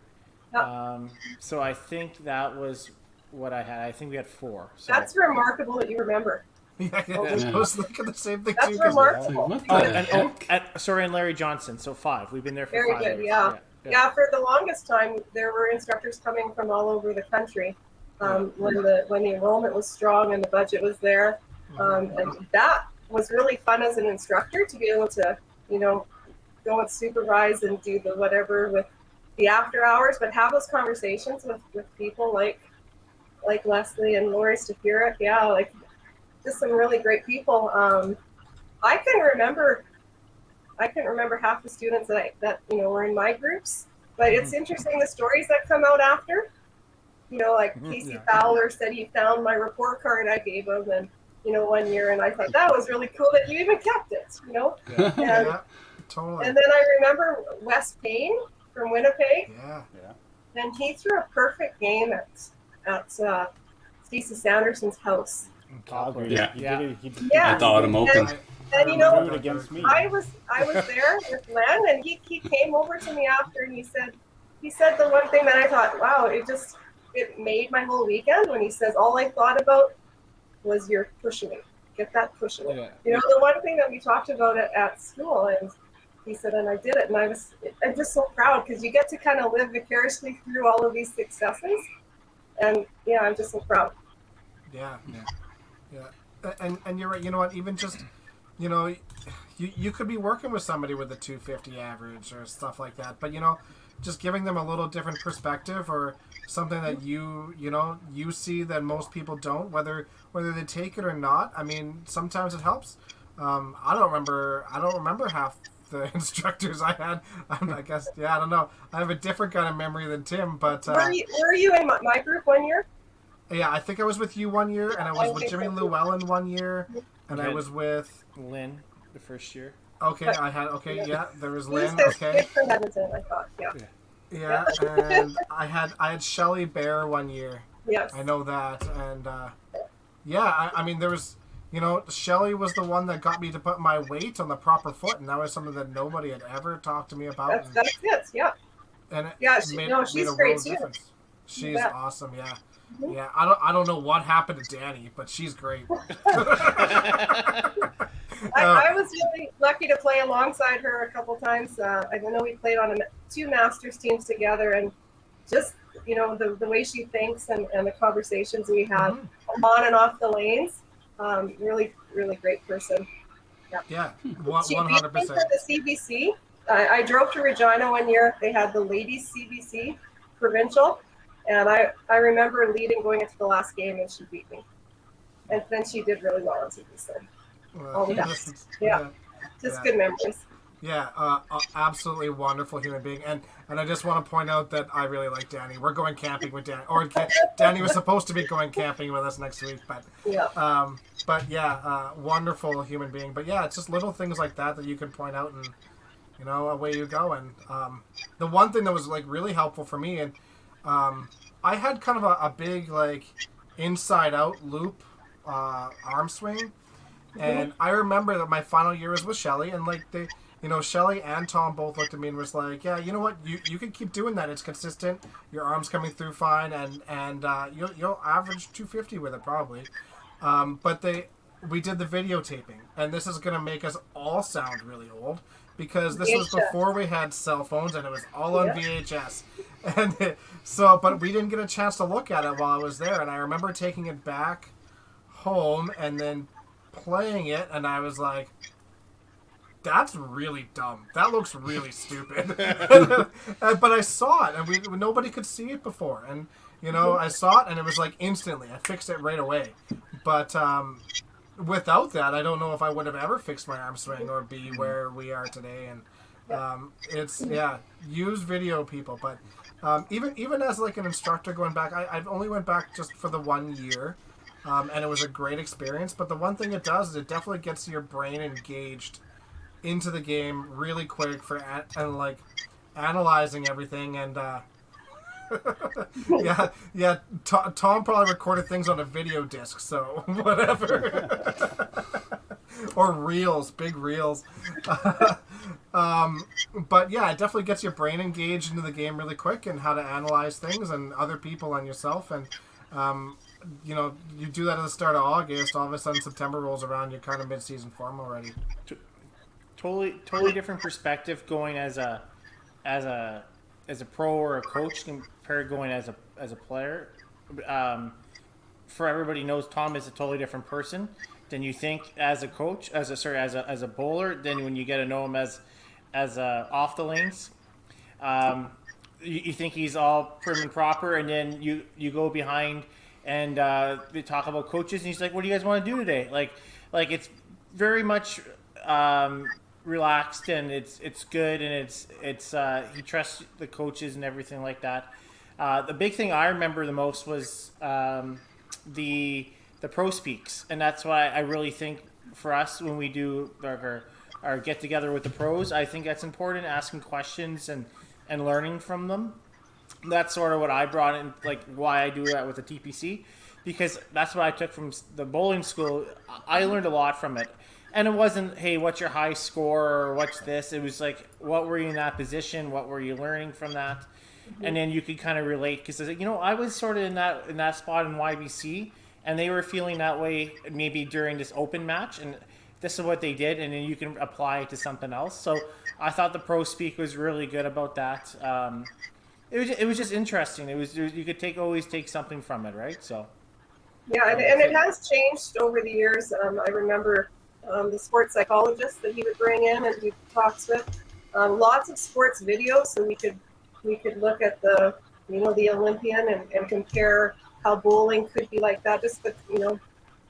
S5: Yep.
S4: So I think that was what I had. I think we had 4. So.
S5: That's remarkable that you remember.
S2: Yeah, I was thinking the same thing
S5: That's
S2: too. 'Cause
S5: remarkable.
S1: What
S4: Oh,
S1: the heck?
S4: and Larry Johnson, so 5. We've been there for
S5: Very
S4: 5
S5: good,
S4: years.
S5: yeah. Yeah, for the longest time, there were instructors coming from all over the country when the enrollment was strong and the budget was there. And that was really fun as an instructor to be able to, go and supervise and do the whatever with the after hours, but have those conversations with people like Leslie and Lori Stafira. Yeah, like just some really great people. I can remember half the students that were in my groups, but it's interesting the stories that come out after. Like Casey Fowler said he found my report card I gave him, and 1 year, and I thought that was really cool that you even kept it.
S2: Yeah, totally.
S5: And then I remember Wes Payne from Winnipeg,
S2: Yeah.
S5: and he threw a perfect game at Stacey Sanderson's house.
S3: Calgary.
S1: Yeah.
S5: Yeah.
S1: At the Autumn Open.
S5: And
S3: Do it against me.
S5: I was there with Len, and he came over to me after, and he said the one thing that I thought, wow, it made my whole weekend when he says, all I thought about was your pushing me. Get that pushing me.
S2: Yeah.
S5: The one thing that we talked about at school, and he said, and I did it, and I'm just so proud because you get to kind of live vicariously through all of these successes, and yeah, I'm just so proud.
S2: Yeah. And you're right. You know what? Even just, you could be working with somebody with a 250 average or stuff like that, but just giving them a little different perspective or something that you see that most people don't, whether they take it or not. I mean, sometimes it helps. I don't remember half the instructors I had. I guess, I don't know. I have a different kind of memory than Tim, but
S5: were you in my group 1 year?
S2: Yeah, I think I was with you 1 year, and I was with Jimmy Llewellyn 1 year, and I was with
S4: Lynn the first year.
S2: Okay, there was Lynn.
S5: He's
S2: Okay,
S5: from Edmonton, I thought.
S2: yeah, and I had Shelley Bear 1 year.
S5: Yes.
S2: I know that, and I mean there was, Shelley was the one that got me to put my weight on the proper foot, and that was something that nobody had ever talked to me about.
S5: That's it. Yeah.
S2: And
S5: she's great too.
S2: Difference. She's
S5: Yeah.
S2: awesome. Yeah.
S5: Mhm.
S2: Yeah, I don't know what happened to Danny, but she's great.
S5: I was really lucky to play alongside her a couple times. I know we played on 2 Masters teams together, and just the way she thinks and the conversations we had on and off the lanes, really really great person.
S2: Yeah,
S5: She beat me
S2: 100%.
S5: for the CBC. I drove to Regina 1 year. They had the ladies CBC provincial, and I remember going into the last game, and she beat me. And then she did really well on CBC. All the best. Yeah. Just good memories.
S2: Yeah, absolutely wonderful human being, and I just want to point out that I really like Danny. We're going camping with Danny, or Danny was supposed to be going camping with us next week, but wonderful human being. But yeah, it's just little things like that you can point out, and away you go. And the one thing that was like really helpful for me, and I had kind of a big like inside out loop arm swing. And I remember that my final year was with Shelley, and like Shelley and Tom both looked at me and was like, yeah, you know what, you can keep doing that. It's consistent. Your arm's coming through fine, and you'll average 250 with it probably. But we did the videotaping, and this is gonna make us all sound really old because this was before we had cell phones, and it was all on VHS. And but we didn't get a chance to look at it while I was there, and I remember taking it back home and then playing it, and I was like, that's really dumb. That looks really stupid. But I saw it, and nobody could see it before, and I saw it, and it was like instantly I fixed it right away. But without that, I don't know if I would have ever fixed my arm swing or be where we are today. And it's use video, people. But even as like an instructor going back, I've only went back just for the 1 year. And it was a great experience, but the one thing it does is it definitely gets your brain engaged into the game really quick and like analyzing everything. And Tom probably recorded things on a video disc, so whatever. Or reels, big reels. But yeah, it definitely gets your brain engaged into the game really quick and how to analyze things and other people and yourself. And you do that at the start of August, all of a sudden September rolls around, you're kind of mid-season form already.
S4: Totally different perspective going as a pro or a coach compared going as a player. For everybody knows Tom is a totally different person than you think as a coach, as a bowler, than when you get to know him as off the lanes. you think he's all prim and proper, and then you go behind and they talk about coaches, and he's like, "What do you guys want to do today?" Like it's very much relaxed, and it's good, and it's he trusts the coaches and everything like that. The big thing I remember the most was the pro speaks, and that's why I really think for us when we do our get together with the pros, I think that's important, asking questions and learning from them. That's sort of what I brought in, like why I do that with the TPC, because that's what I took from the bowling school. I learned a lot from it. And it wasn't, hey, what's your high score or what's this? It was like, what were you in that position? What were you learning from that? And then you could kind of relate, because I was sort of in that spot in YBC, and they were feeling that way maybe during this open match, and this is what they did, and then you can apply it to something else. So I thought the pro speak was really good about that. It was just interesting. It was, you could always take something from it, right? So
S5: Yeah, and it has changed over the years. I remember the sports psychologist that he would bring in and do talks with. Lots of sports videos, so we could look at the Olympian and compare how bowling could be like that. Just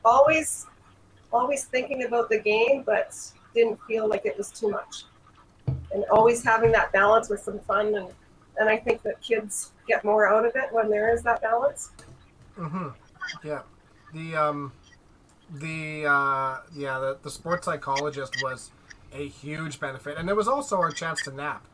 S5: always thinking about the game, but didn't feel like it was too much. And always having that balance with some fun, and I think that kids get more out of it when there is that balance.
S2: Mm-hmm. Yeah. The sports psychologist was a huge benefit, and it was also our chance to nap.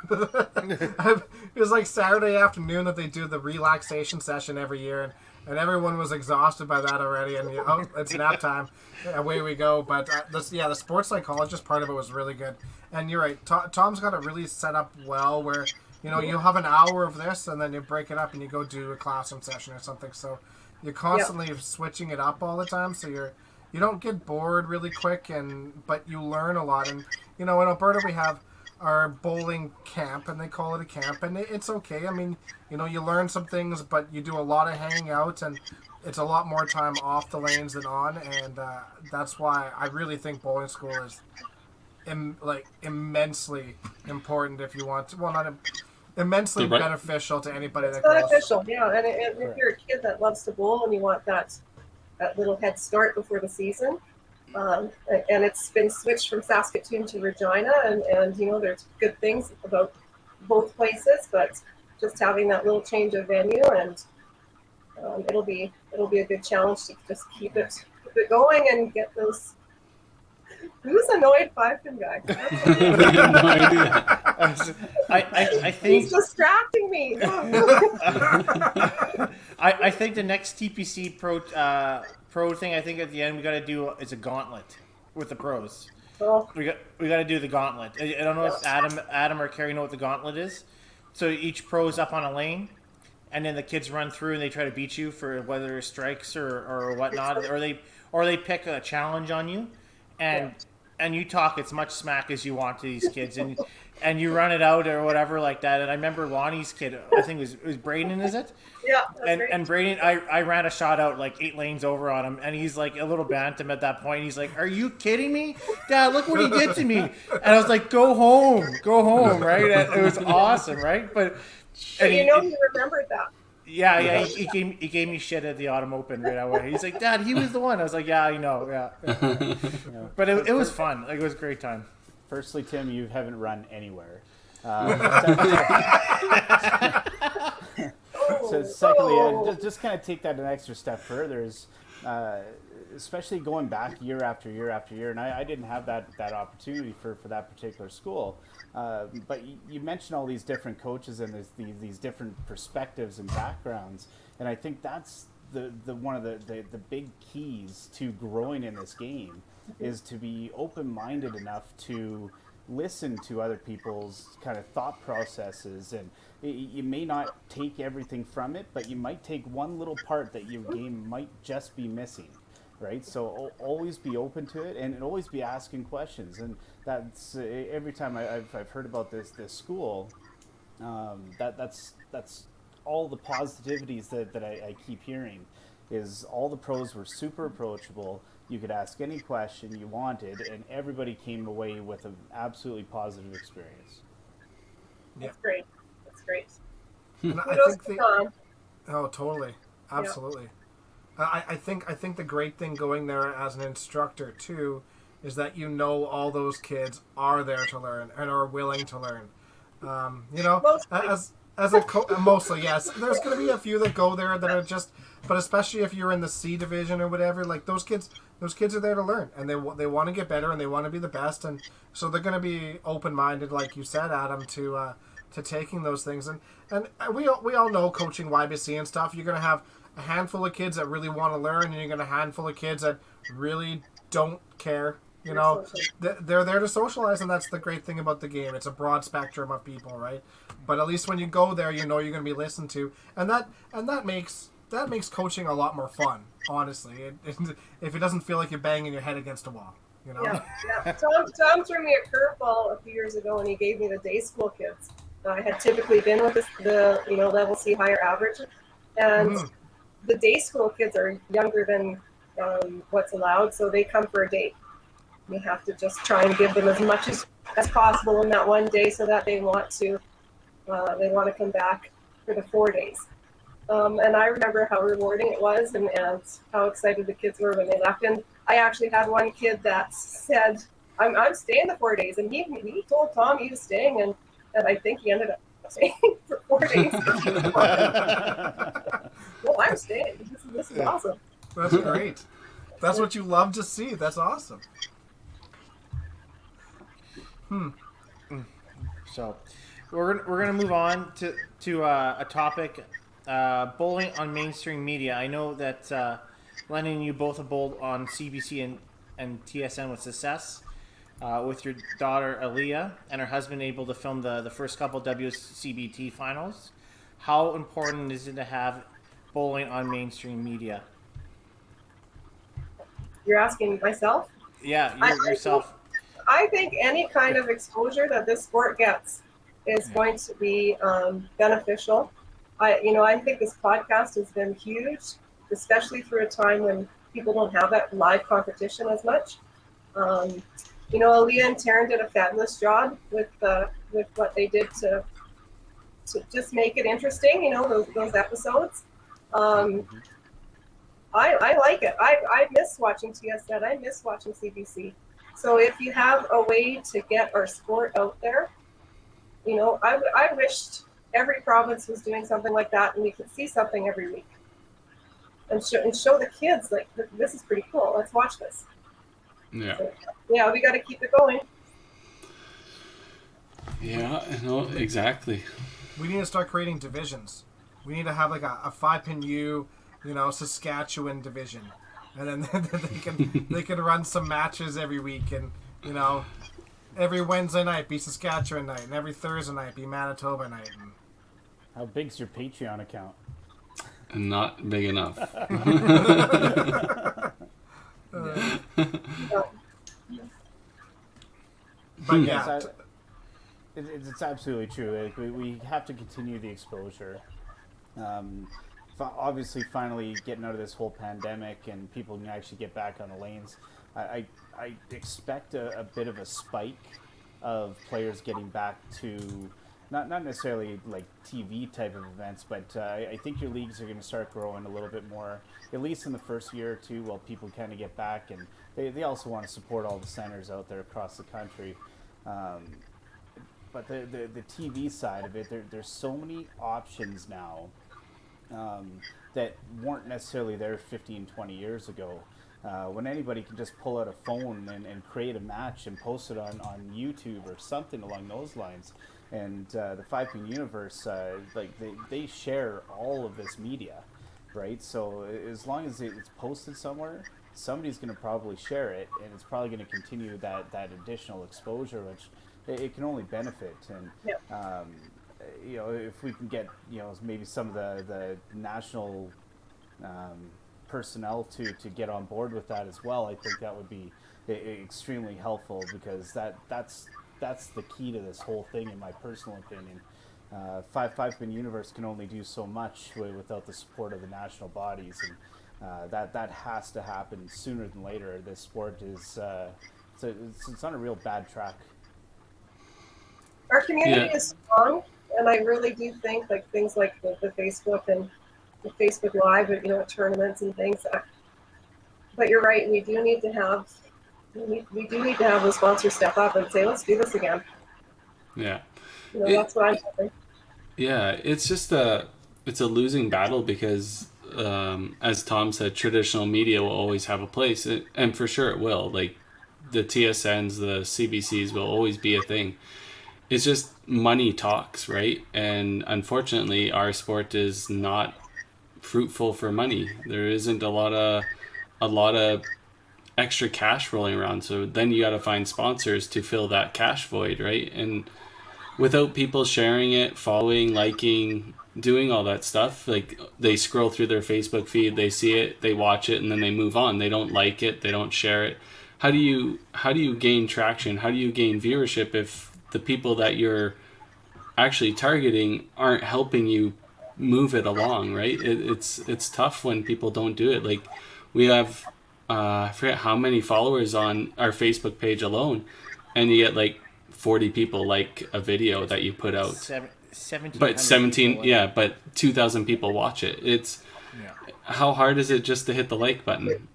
S2: It was like Saturday afternoon that they do the relaxation session every year, and everyone was exhausted by that already, and it's nap time, away we go. But the sports psychologist part of it was really good, and you're right, Tom's got it really set up well, where you'll have an hour of this, and then you break it up and you go do a classroom session or something. So you're constantly switching it up all the time, so you don't get bored really quick, but you learn a lot. And in Alberta we have our bowling camp, and they call it a camp, and it's okay. I mean, you learn some things, but you do a lot of hanging out, and it's a lot more time off the lanes than on, and that's why I really think bowling school is immensely important if you want to. Well, not immensely beneficial to anybody that goes.
S5: Beneficial, yeah. And if you're a kid that loves to bowl and you want that little head start before the season, and it's been switched from Saskatoon to Regina, and there's good things about both places, but just having that little change of venue, and it'll be a good challenge to just keep it going and get those. Who's annoyed five-pin guy?
S1: No idea.
S4: I think
S5: he's distracting me.
S4: I think the next TPC pro thing, I think at the end we got to do is a gauntlet with the pros.
S5: Oh.
S4: We got to do the gauntlet. I don't know if Adam or Carrie know what the gauntlet is. So each pro is up on a lane, and then the kids run through and they try to beat you for whether it's strikes or whatnot, or they pick a challenge on you, and you talk as much smack as you want to these kids, and you run it out or whatever like that. And I remember Lonnie's kid, I think it was Braden, is it?
S5: Yeah.
S4: And Braden, I ran a shot out like 8 lanes over on him, and he's like a little bantam at that point. He's like, "Are you kidding me, Dad? Look what he did to me!" And I was like, "Go home, right?" And it was awesome, right? But
S5: he remembered that.
S4: Yeah, he gave me shit at the Autumn Open right away. He's like, "Dad, he was the one." I was like, "Yeah, I know, yeah." But it was fun. Like, it was a great time.
S3: Firstly, Tim, you haven't run anywhere. So secondly, just kind of take that an extra step further is, especially going back year after year after year, and I didn't have that opportunity for that particular school. But you mentioned all these different coaches and these different perspectives and backgrounds, and I think that's the one of the big keys to growing in this game is to be open-minded enough to listen to other people's kind of thought processes, and you may not take everything from it, but you might take one little part that your game might just be missing, right? So always be open to it, and always be asking questions. And that's every time I've heard about this school, that's all the positivities that I keep hearing is all the pros were super approachable. You could ask any question you wanted, and everybody came away with an absolutely positive experience.
S5: That's great.
S2: And I
S5: Kudos
S2: think
S5: to Tom.
S2: oh, totally, absolutely. I think the great thing going there as an instructor too is that all those kids are there to learn and are willing to learn.
S5: Mostly.
S2: As mostly, yes. There's going to be a few that go there that are just, but especially if you're in the C division or whatever, like those kids are there to learn, and they want to get better and they want to be the best, and so they're going to be open minded, like you said, Adam, to taking those things, and we all know coaching YBC and stuff. You're going to have a handful of kids that really want to learn, and you're going to have a handful of kids that really don't care. They're there to socialize, and that's the great thing about the game. It's a broad spectrum of people, right? But at least when you go there, you're going to be listened to, and that makes coaching a lot more fun. Honestly, if it doesn't feel like you're banging your head against a wall,
S5: Yeah. Tom threw me a curveball a few years ago, and he gave me the day school kids. I had typically been with the level C higher average, and the day school kids are younger than what's allowed, so they come for a date. We have to just try and give them as much as possible in that one day, so that they want to come back for the 4 days. And I remember how rewarding it was, and how excited the kids were when they left. And I actually had one kid that said, "I'm staying the 4 days," and he told Tom he was staying, and I think he ended up staying for 4 days. Well, I'm staying. This is awesome.
S2: That's great. That's what you love to see. That's awesome.
S4: So, we're gonna move on to a topic, bowling on mainstream media. I know that Lennon and you both have bowled on CBC and TSN with success, with your daughter Aaliyah and her husband able to film the first couple WCBT finals. How important is it to have bowling on mainstream media?
S5: You're asking myself?
S4: Yeah, yourself.
S5: I think any kind of exposure that this sport gets is going to be beneficial. I think this podcast has been huge, especially through a time when people don't have that live competition as much. Aaliyah and Taryn did a fabulous job with what they did to just make it interesting. Those episodes. I like it. I miss watching TSN. I miss watching CBC. So if you have a way to get our sport out there, I wished every province was doing something like that, and we could see something every week, and show the kids like, this is pretty cool. Let's watch this.
S1: Yeah.
S5: So, we got to keep it going.
S1: Yeah. No. Exactly.
S2: We need to start creating divisions. We need to have like a 5-pin U, Saskatchewan division, and then they can run some matches every week, and every Wednesday night be Saskatchewan night, and every Thursday night be Manitoba night. And
S3: How big's your Patreon account?
S1: Not big enough.
S2: but yeah,
S3: It's absolutely true. Like, we have to continue the exposure. Obviously, finally getting out of this whole pandemic and people can actually get back on the lanes. I expect a bit of a spike of players getting back to not necessarily like TV type of events, but I think your leagues are going to start growing a little bit more, at least in the first year or two, while people kind of get back. And they also want to support all the centers out there across the country. But the TV side of it, there's so many options now that weren't necessarily there 15, 20 years ago. When anybody can just pull out a phone and create a match and post it on YouTube or something along those lines. And the 5-Pin Universe, they share all of this media, right? So as long as it's posted somewhere, somebody's going to probably share it, and it's probably going to continue that additional exposure, which it can only benefit. And if we can get maybe some of the national personnel to get on board with that as well, I think that would be extremely helpful, because that's the key to this whole thing, in my personal opinion. 5-Pin Universe can only do so much without the support of the national bodies, and that has to happen sooner than later. This sport is it's on a real bad track.
S5: Our community is strong. And I really do think like things like the Facebook and the Facebook Live, tournaments and things. But you're right. We do need to have the sponsors step up and say, let's do this again.
S1: Yeah.
S5: That's what I'm hoping.
S1: Yeah, it's just a losing battle because, as Tom said, traditional media will always have a place, and for sure it will. Like the TSNs, the CBCs will always be a thing. It's just money talks, right? And unfortunately, our sport is not fruitful for money. There isn't a lot of extra cash rolling around. So then you got to find sponsors to fill that cash void, right? And without people sharing it, following, liking, doing all that stuff, like they scroll through their Facebook feed, they see it, they watch it, and then they move on. They don't like it, they don't share it. How do you gain traction? How do you gain viewership if the people that you're actually targeting aren't helping you move it along, right? It's tough when people don't do it. Like we have I forget how many followers on our Facebook page alone, and you get like 40 people like a video that you put out.
S4: 17.
S1: But 17, yeah, but 2,000 people watch it. It's how hard is it just to hit the like button?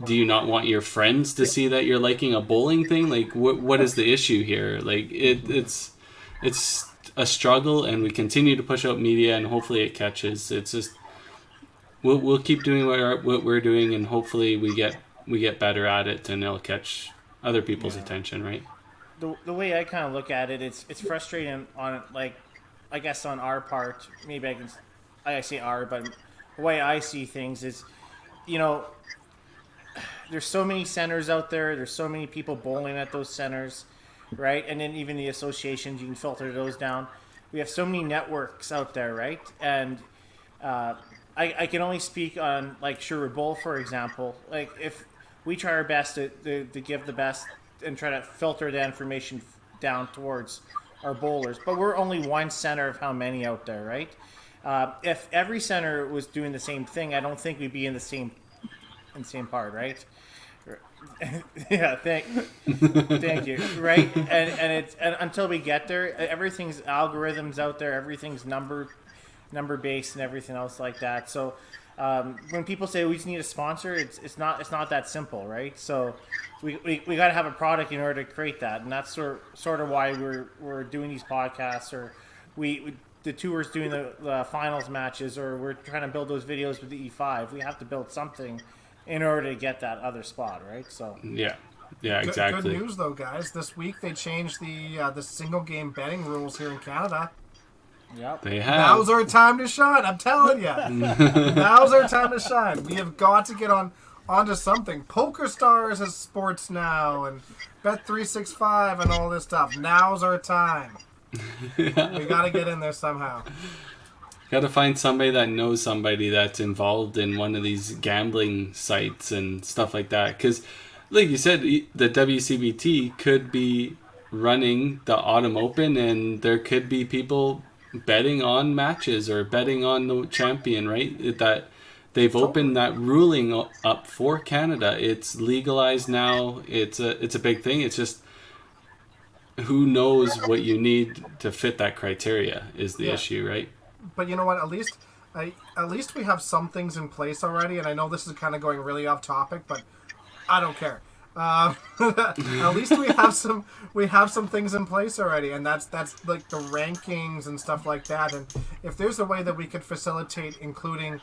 S1: Do you not want your friends to see that you're liking a bowling thing? Like what is the issue here? Like it's a struggle, and we continue to push out media, and hopefully it catches. It's just we'll keep doing what we're doing, and hopefully we get better at it, and it'll catch other people's attention, right?
S4: The way I kind of look at it, it's frustrating on, like, I guess on our part. Maybe I say our, but the way I see things is, there's so many centers out there. There's so many people bowling at those centers, right? And then even the associations, you can filter those down. We have so many networks out there, right? And I can only speak on, like, Sherwood Bowl, for example. Like, if we try our best to give the best and try to filter the information down towards our bowlers, but we're only one center of how many out there, right? If every center was doing the same thing, I don't think we'd be in the same part, right? Yeah, thank you. Right, and until we get there, everything's algorithms out there, everything's number based, and everything else like that. So when people say we just need a sponsor, it's not that simple, right? So we got to have a product in order to create that, and that's sort of why we're doing these podcasts, or the tours doing the finals matches, or we're trying to build those videos with the E5. We have to build something in order to get that other spot, right? So
S1: yeah, exactly.
S2: Good news though, guys. This week they changed the single game betting rules here in Canada.
S4: Yep.
S1: They have.
S2: Now's our time to shine. I'm telling you. Now's our time to shine. We have got to get onto something. Poker Stars has sports now, and Bet365 and all this stuff. Now's our time. We got to get in there somehow.
S1: Got to find somebody that knows somebody that's involved in one of these gambling sites and stuff like that. Because, like you said, the WCBT could be running the Autumn Open, and there could be people betting on matches or betting on the champion, right? That they've opened that ruling up for Canada. It's legalized now. It's a big thing. It's just who knows what you need to fit that criteria is the issue, right?
S2: But you know what? At least we have some things in place already. And I know this is kind of going really off topic, but I don't care. At least we have some things in place already, and that's like the rankings and stuff like that. And if there's a way that we could facilitate including,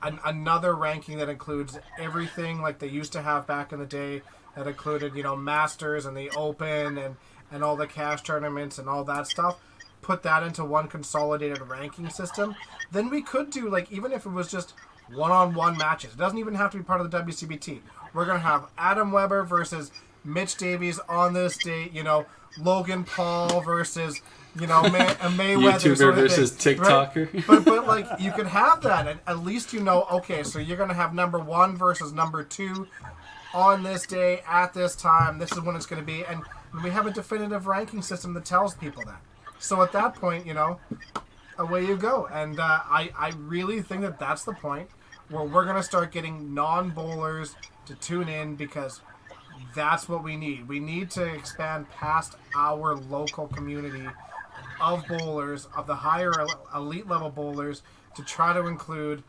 S2: another ranking that includes everything like they used to have back in the day, that included Masters and the Open and all the cash tournaments and all that stuff. Put that into one consolidated ranking system, then we could do, like, even if it was just one-on-one matches. It doesn't even have to be part of the WCBT. We're going to have Adam Weber versus Mitch Davies on this date, Logan Paul versus, Mayweather.
S1: YouTuber
S2: sort of
S1: versus
S2: thing,
S1: TikToker.
S2: right? But, like, you could have that, and at least okay, so you're going to have number 1 versus number 2 on this day, at this time, this is when it's going to be, and we have a definitive ranking system that tells people that. So at that point, away you go. And I really think that that's the point where we're going to start getting non-bowlers to tune in, because that's what we need. We need to expand past our local community of bowlers, of the higher elite level bowlers, to try to include,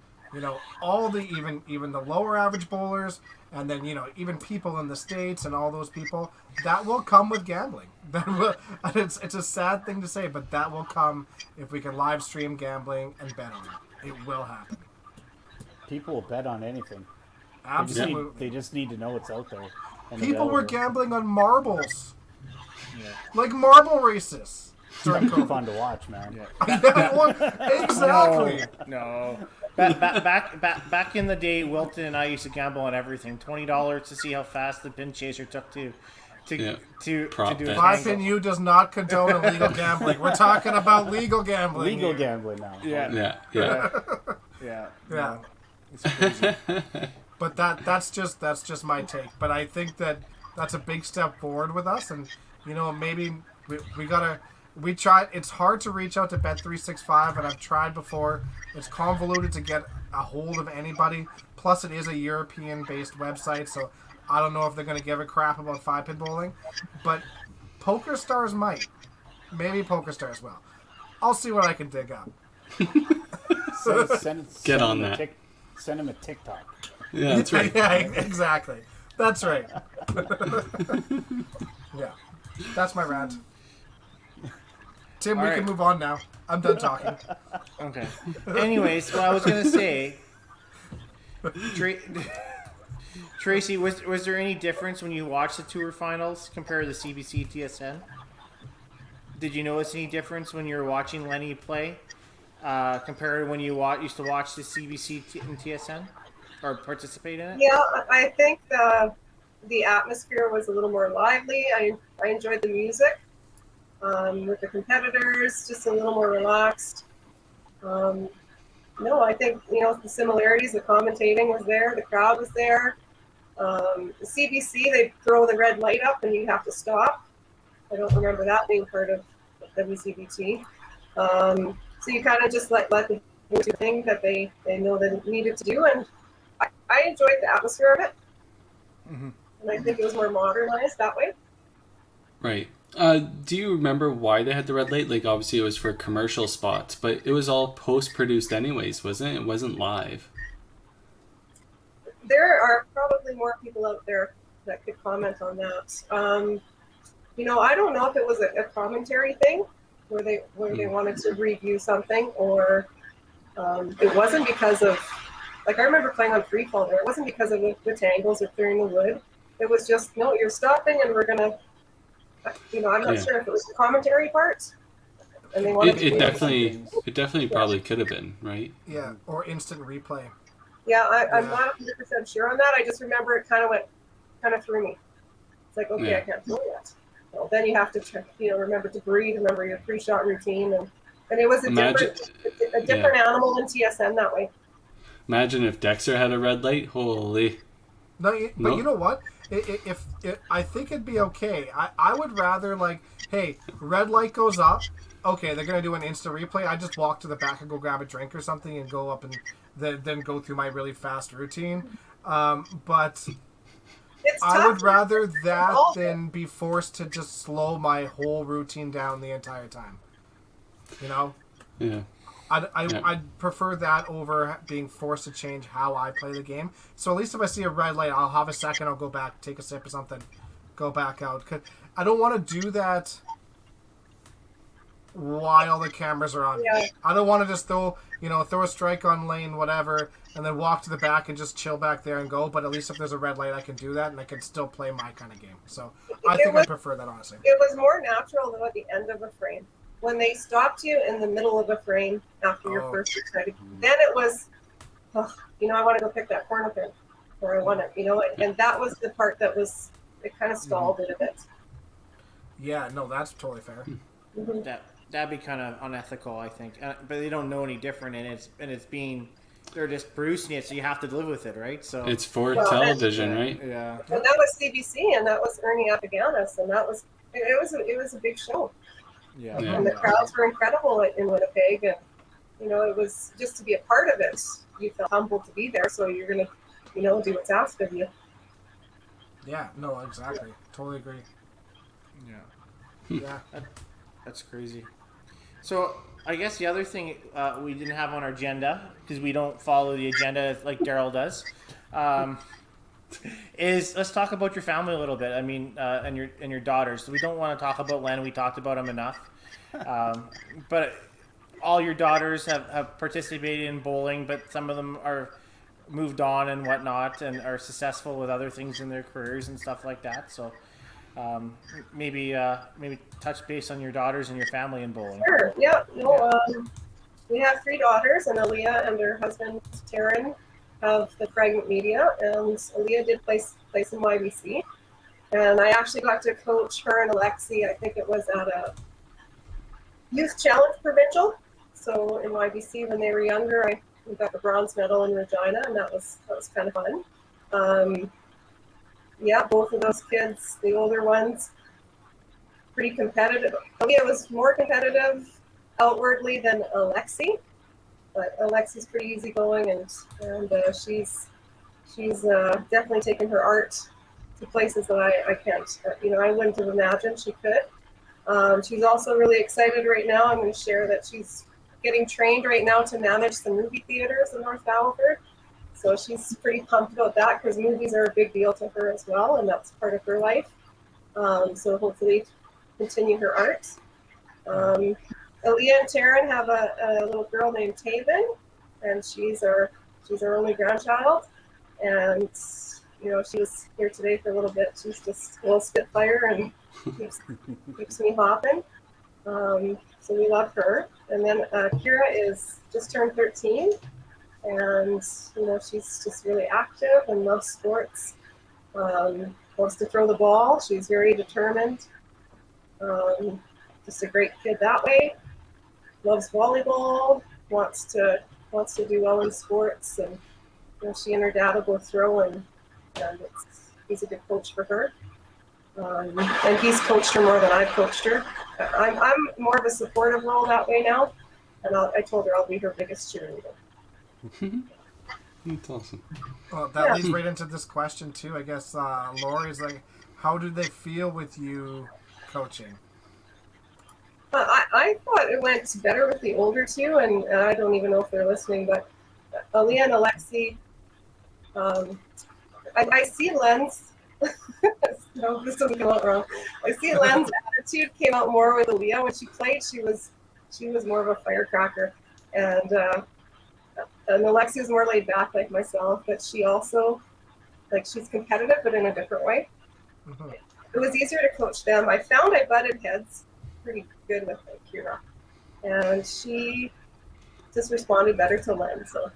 S2: all the even the lower average bowlers, and then even people in the States and all those people. That will come with gambling. That will, and it's a sad thing to say, but that will come if we can live stream gambling and bet on it. It will happen.
S3: People will bet on anything.
S2: Absolutely.
S3: They just need to know it's out there. And
S2: People were
S3: available.
S2: gambling on marbles. Like marble races. During COVID.
S3: Fun to watch, man.
S2: Exactly.
S4: No. Back in the day, Wilton and I used to gamble on everything. $20 to see how fast the pin chaser took to do
S1: Prop
S4: a
S1: bet.
S2: 5 U does not condone illegal gambling. We're talking about legal gambling.
S3: Legal
S2: here.
S3: gambling now.
S4: Yeah.
S1: Yeah.
S2: Yeah.
S4: It's crazy.
S2: But that's just my take. But I think that's a big step forward with us, and maybe we tried. It's hard to reach out to Bet365, and I've tried before. It's convoluted to get a hold of anybody. Plus, it is a European-based website, so I don't know if they're going to give a crap about 5-pin bowling. But PokerStars might. Maybe PokerStars will. I'll see what I can dig up.
S1: Get on that.
S3: Send him a TikTok.
S1: Yeah, that's right.
S2: Yeah, exactly. That's right. Yeah. That's my rant. Tim, we can move on now. I'm done talking.
S4: Okay. Anyways, what I was gonna say, Tracy, was there any difference when you watched the tour finals compared to the CBC TSN? Did you notice any difference when you were watching Lenny play compared to when you used to watch the CBC and TSN or participate in it?
S5: Yeah, I think the atmosphere was a little more lively. I enjoyed the music with the competitors, just a little more relaxed. No, I think the similarities. The commentating was there. The crowd was there. The CBC, they throw the red light up and you have to stop. I don't remember that being part of WCBT. So you kind of just let them do the thing that they know that it needed to do, and I enjoyed the atmosphere of it.
S4: Mm-hmm.
S5: And I think it was more modernized that way.
S1: Right. Do you remember why they had the red light? Like, obviously it was for commercial spots, but it was all post-produced anyways, wasn't it? It wasn't live.
S5: There are probably more people out there that could comment on that. I don't know if it was a commentary thing where they wanted to review something, or it wasn't because of, like, I remember playing on free fall there. It wasn't because of the tangles or clearing the wood. It was just, no, you're stopping and we're gonna, I'm not sure if it was the commentary part. And they wanted
S1: It definitely probably could have been, right?
S2: Yeah, or instant replay.
S5: Yeah, I'm not 100% sure on that. I just remember it kind of threw me. It's like, okay, I can't do that. Well, then you have to, remember to breathe, remember your pre-shot routine, and it was a different animal than TSN that way.
S1: Imagine if Dexter had a red light. Holy.
S2: But you know what? If I think it'd be okay. I would rather, like, hey, red light goes up. Okay, they're gonna do an instant replay. I just walk to the back and go grab a drink or something and go up and then go through my really fast routine. But I would rather that than be forced to just slow my whole routine down the entire time.
S1: Yeah.
S2: I'd prefer that over being forced to change how I play the game. So at least if I see a red light, I'll have a second, I'll go back, take a sip or something, go back out. 'Cause I don't want to do that while the cameras are on.
S5: Yeah.
S2: I don't want to just throw a strike on lane, whatever, and then walk to the back and just chill back there and go. But at least if there's a red light, I can do that and I can still play my kind of game. So I think I prefer that, honestly.
S5: It was more natural though at the end of a frame. When they stopped you in the middle of a frame after your first excited, then it was, I want to go pick that corner pin, or I want to, and that was the part that was, it kind of stalled it a bit.
S2: Yeah, no, that's totally fair.
S5: Mm-hmm.
S4: That'd be kind of unethical, I think. But they don't know any different, they're just producing it, so you have to live with it, right? So
S1: it's for television, right?
S4: Yeah.
S5: And that was CBC, and that was Ernie Apaganis, and that was it was a big show.
S4: Yeah.
S5: And the crowds were incredible in Winnipeg, and it was just to be a part of it. You felt humbled to be there, so you're gonna, do what's asked of you.
S2: Yeah, no, exactly. Totally agree.
S4: Yeah.
S2: Yeah.
S4: That's crazy. So I guess the other thing we didn't have on our agenda, because we don't follow the agenda like Daryl does, is let's talk about your family a little bit. I mean, and your daughters. So we don't want to talk about Len. We talked about him enough. But all your daughters have participated in bowling, but some of them are moved on and whatnot, and are successful with other things in their careers and stuff like that. So maybe touch base on your daughters and your family in bowling.
S5: Sure. Yeah. No. We have 3 daughters, and Aaliyah and her husband Taryn have the Fragment Media, and Aaliyah did place in YBC, and I actually got to coach her and Alexi. I think it was at a youth challenge provincial. So in YBC when they were younger, we got the bronze medal in Regina, and that was kind of fun. Yeah, both of those kids, the older ones, pretty competitive. Aaliyah was more competitive outwardly than Alexi, but Alexi's pretty easygoing, and she's definitely taken her art to places that I can't. I wouldn't have imagined she could. She's also really excited right now. I'm going to share that she's getting trained right now to manage some movie theaters in North Battleford. So she's pretty pumped about that because movies are a big deal to her as well, and that's part of her life. So hopefully continue her art. Aaliyah and Taryn have a little girl named Taven, and she's our only grandchild. And she was here today for a little bit. She's just a little spitfire and keeps me hopping. So we love her. And then Kira is just turned 13, and she's just really active and loves sports. Wants to throw the ball. She's very determined. Just a great kid that way. Loves volleyball. Wants to do well in sports, and she and her dad will go throw, and he's a good coach for her. And he's coached her more than I've coached her. I'm more of a supportive role that way now, and I told her I'll be her biggest cheerleader.
S1: That's awesome.
S2: Well, that leads right into this question too. I guess Lori's like, how do they feel with you coaching?
S5: I thought it went better with the older two, and I don't even know if they're listening, but Aaliyah and Alexi, I see Len's, no, this doesn't come out wrong. I see Len's attitude came out more with Aaliyah. When she played, she was more of a firecracker, and Alexi was more laid back like myself, but she also, she's competitive, but in a different way. Mm-hmm. It was easier to coach them. I found I butted heads pretty good with Kira, and she just responded better to Len. So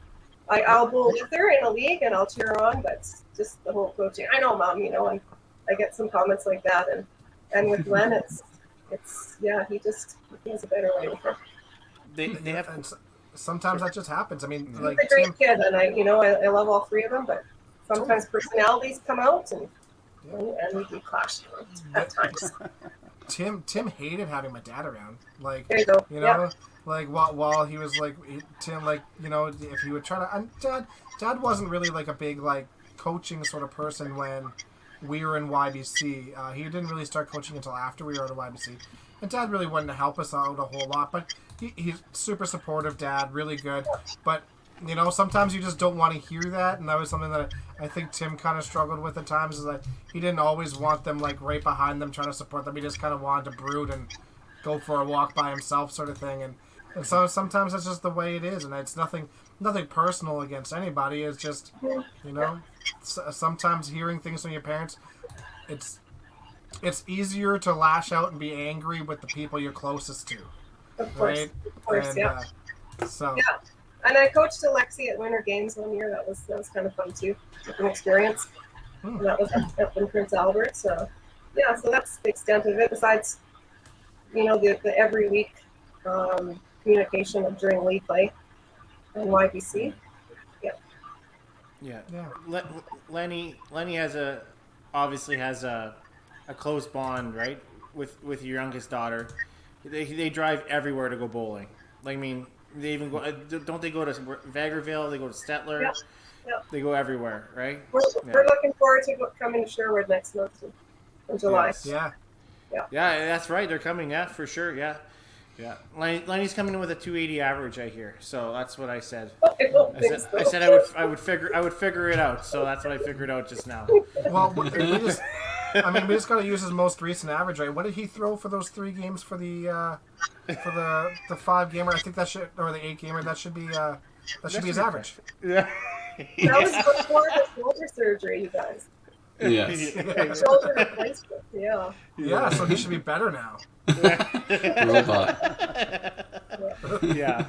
S5: I'll bowl with her in a league and I'll cheer her on, but just the whole coaching. I know, Mom, and I get some comments like that, and with Len, it's he has a better way with her.
S2: They have. And sometimes that just happens. I mean,
S5: he's a great kid, and I love all 3 of them, but sometimes personalities come out and we clash at times.
S2: Tim hated having my dad around.
S5: There you go.
S2: While he was Tim, if he would try to, and dad wasn't really a big coaching sort of person when we were in YBC. He didn't really start coaching until after we were out of YBC, and Dad really wanted to help us out a whole lot. But he's super supportive, Dad, really good. But sometimes you just don't want to hear that, and that was something that I think Tim kind of struggled with at times. Is that he didn't always want them right behind them trying to support them. He just kind of wanted to brood and go for a walk by himself, sort of thing. And so sometimes that's just the way it is, and it's nothing personal against anybody. It's just sometimes hearing things from your parents, it's easier to lash out and be angry with the people you're closest to.
S5: Of course,
S2: right?
S5: Of course,
S2: and,
S5: yeah.
S2: So.
S5: Yeah. And I coached Alexi at Winter Games one year. That was kind of fun too, an experience. And that was up in Prince Albert. So yeah, so that's the extent of it. Besides, the every week communication during league play and YBC.
S4: Yeah. Lenny obviously has a close bond, right, with your youngest daughter. They drive everywhere to go bowling. They even go. Don't they go to Vagerville? They go to Stettler.
S5: Yeah.
S4: They go everywhere, right?
S5: We're looking forward to coming to Sherwood next month in July.
S2: Yes. Yeah.
S4: Yeah, that's right. They're coming. Yeah, for sure. Yeah. Yeah, Lenny's coming in with a 280 average, I hear. So that's what I said.
S5: I don't think so.
S4: I said I would figure it out. So that's what I figured out just now.
S2: Well, we just got to use his most recent average, right? What did he throw for those 3 games for the 5 gamer? I think that should, or the 8 gamer. That should be his average.
S4: Yeah.
S5: That was before the shoulder surgery, you guys.
S1: Yes.
S5: Shoulder replacement, yeah.
S2: Yeah, so he should be better now.
S1: Robot.
S4: Yeah.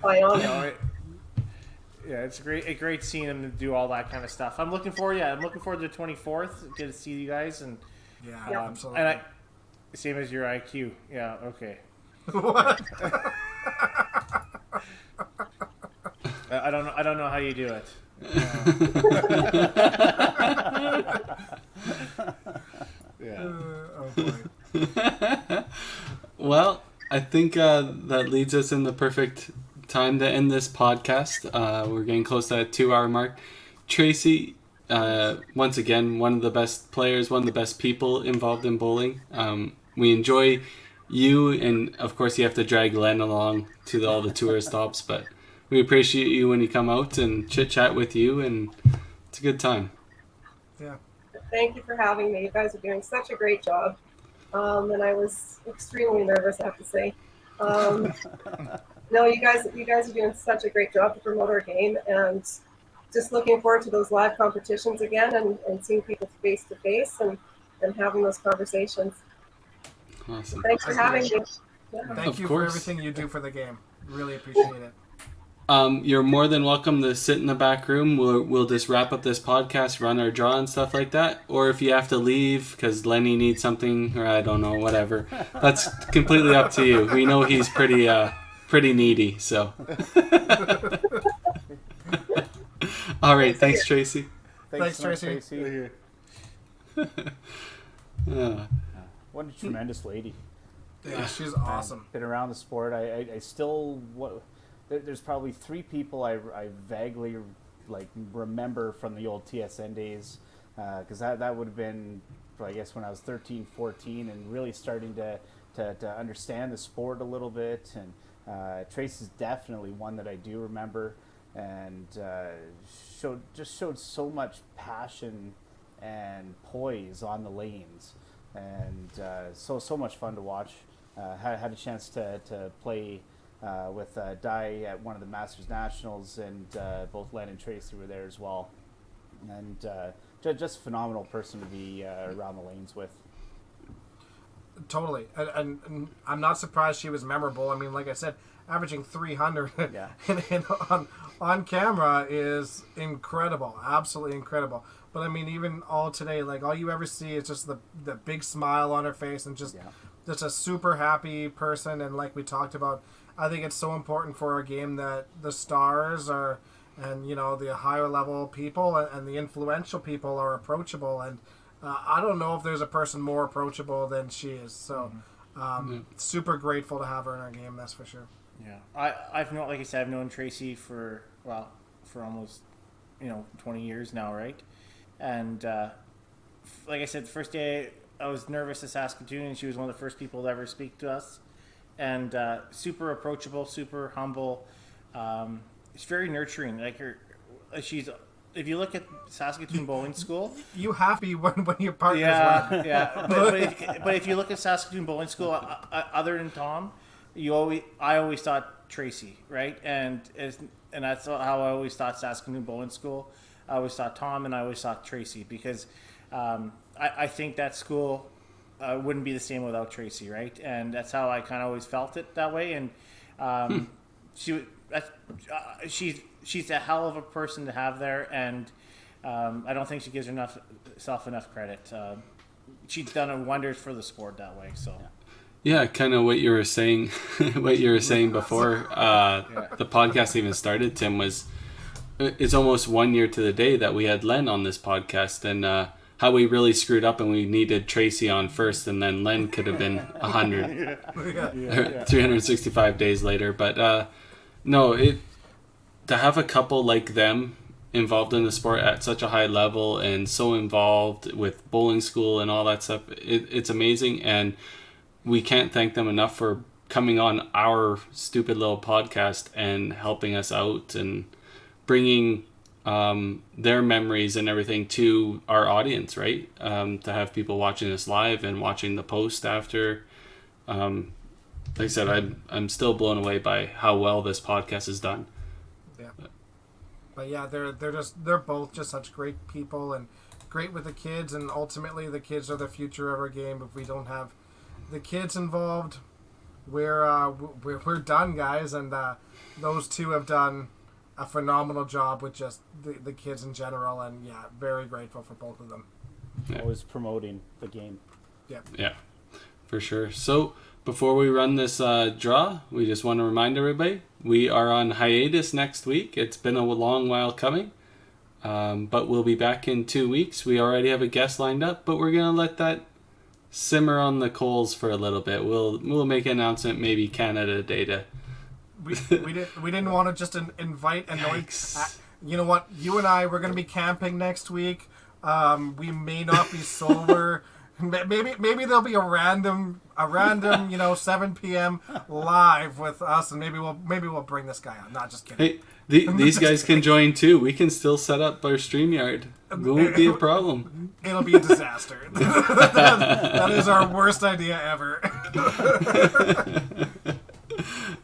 S5: Bionic.
S4: Yeah, it's great seeing him do all that kind of stuff. I'm looking forward to the 24th. Good to see you guys, and
S2: Yeah, absolutely.
S4: and same as your IQ. Yeah, okay.
S2: What?
S4: I don't know how you do it. Yeah.
S2: Oh boy.
S1: Well, I think that leads us in the perfect time to end this podcast. We're getting close to that 2-hour mark. Tracy, once again, one of the best players, one of the best people involved in bowling. We enjoy you, and of course you have to drag Len along to all the tour stops, but we appreciate you when you come out and chit-chat with you, and it's a good time.
S2: Yeah.
S5: Thank you for having me. You guys are doing such a great job. And I was extremely nervous, I have to say. No, you guys are doing such a great job to promote our game, and just looking forward to those live competitions again, and seeing people face to face and having those conversations.
S1: Awesome.
S5: Thanks for having me. Yeah.
S2: Thank you
S1: course.
S2: for everything you do for the game. Really appreciate it.
S1: You're more than welcome to sit in the back room. We'll just wrap up this podcast, run our draw and stuff like that. Or if you have to leave because Lenny needs something, or I don't know, whatever. That's completely up to you. We know he's pretty needy, so. All right, thanks, Tracy.
S2: Thanks,
S3: so much,
S2: Tracy.
S3: What a tremendous lady.
S2: Yeah, she's awesome.
S3: Been around the sport. I still there's probably 3 people I vaguely remember from the old TSN days, because that would have been, I guess, when I was 13, 14, and really starting to understand the sport a little bit. And Tracy's definitely one that I do remember, and showed so much passion and poise on the lanes, and so much fun to watch. Had a chance to play with Di at one of the Masters Nationals, and both Len and Tracy were there as well, and just a phenomenal person to be around the lanes with.
S2: Totally, and I'm not surprised she was memorable. I mean, like I said, averaging 300
S3: Yeah.
S2: on camera is incredible, absolutely incredible. But I mean, even all today, like all you ever see is just the big smile on her face, and just a super happy person. And like we talked about, I think it's so important for our game that the stars are, and the higher level people and the influential people are approachable. And I don't know if there's a person more approachable than she is. So super grateful to have her in our game, that's for sure.
S4: Yeah, I've known, like I said, I've known Tracy for almost 20 years now, right? And like I said, the first day I was nervous at Saskatoon, and she was one of the first people to ever speak to us. And super approachable, super humble. It's very nurturing. Like she's. If you look at Saskatoon Bowling School,
S2: you have to be when your partner's
S4: yeah, yeah. But if you look at Saskatoon Bowling School, other than Tom, I always thought Tracy, right? And that's how I always thought Saskatoon Bowling School. I always thought Tom, and I always thought Tracy, because I think that school wouldn't be the same without Tracy, right? And that's how I kind of always felt it that way. And she's a hell of a person to have there, and I don't think she gives herself enough credit. She's done wonders for the sport that way. So.
S1: Yeah, kind of what you were saying, before the podcast even started, Tim, was it's almost 1 year to the day that we had Len on this podcast, and how we really screwed up and we needed Tracy on first, and then Len could have been 100, 365 days later. But to have a couple like them involved in the sport at such a high level and so involved with bowling school and all that stuff, it's amazing, and we can't thank them enough for coming on our stupid little podcast and helping us out and bringing their memories and everything to our audience, right? To have people watching us live and watching the post after. Like I said, I'm still blown away by how well this podcast is done.
S2: Yeah. But yeah, they're both just such great people and great with the kids, and ultimately the kids are the future of our game. If we don't have the kids involved, we're done, guys. And those two have done a phenomenal job with just the kids in general, and yeah, very grateful for both of them.
S1: Yeah.
S3: Always promoting the game.
S1: Yeah, for sure. So before we run this draw, we just want to remind everybody we are on hiatus next week. It's been a long while coming, but we'll be back in 2 weeks. We already have a guest lined up, but we're gonna let that simmer on the coals for a little bit. We'll make an announcement, maybe Canada Day to.
S2: We didn't want to just invite
S1: Yikes.
S2: You know what? You and I, we're going to be camping next week. We may not be sober. Maybe there'll be a random 7 p.m. live with us, and maybe we'll bring this guy on. Not just kidding.
S1: Hey, these guys can join too. We can still set up our StreamYard. It won't be a problem.
S2: It'll be a disaster. That is our worst idea ever.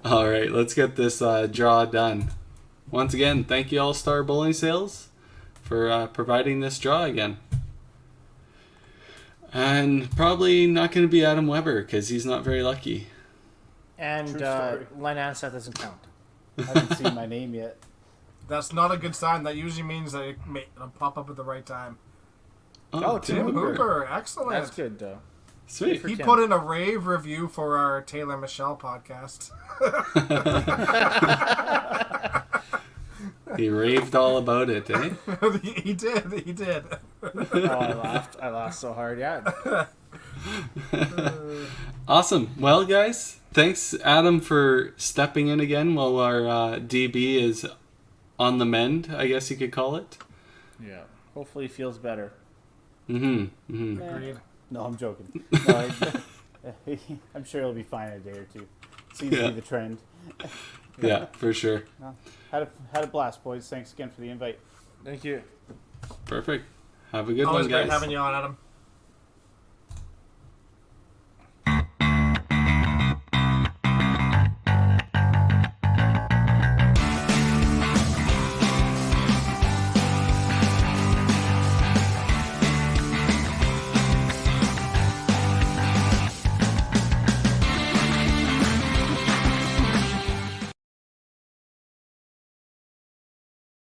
S1: All right, let's get this draw done. Once again, thank you, All Star Bowling Sales, for providing this draw again. And probably not going to be Adam Weber because he's not very lucky.
S4: And
S3: True story.
S4: Len Anseth doesn't count.
S3: I haven't seen my name yet.
S2: That's not a good sign. That usually means that it'll pop up at the right time.
S3: Oh,
S2: Tim Hooper, excellent.
S4: That's good, though.
S1: Sweet.
S2: He
S4: Tim.
S2: put in a rave review for our Taylor Michelle podcast.
S1: He raved all about it, eh?
S2: He did.
S4: Oh, I laughed so hard. Yeah.
S1: Awesome. Well, guys, thanks, Adam, for stepping in again while our DB is on the mend, I guess you could call it.
S4: Yeah. Hopefully, he feels better.
S2: Agreed.
S3: No, I'm joking. No, I'm sure he'll be fine in a day or two. Seems to be the trend.
S1: Yeah, for sure.
S3: No, had a blast, boys. Thanks again for the invite.
S4: Thank you.
S1: Perfect. Have a good
S2: Always
S1: one,
S2: great
S1: guys.
S2: having you on, Adam.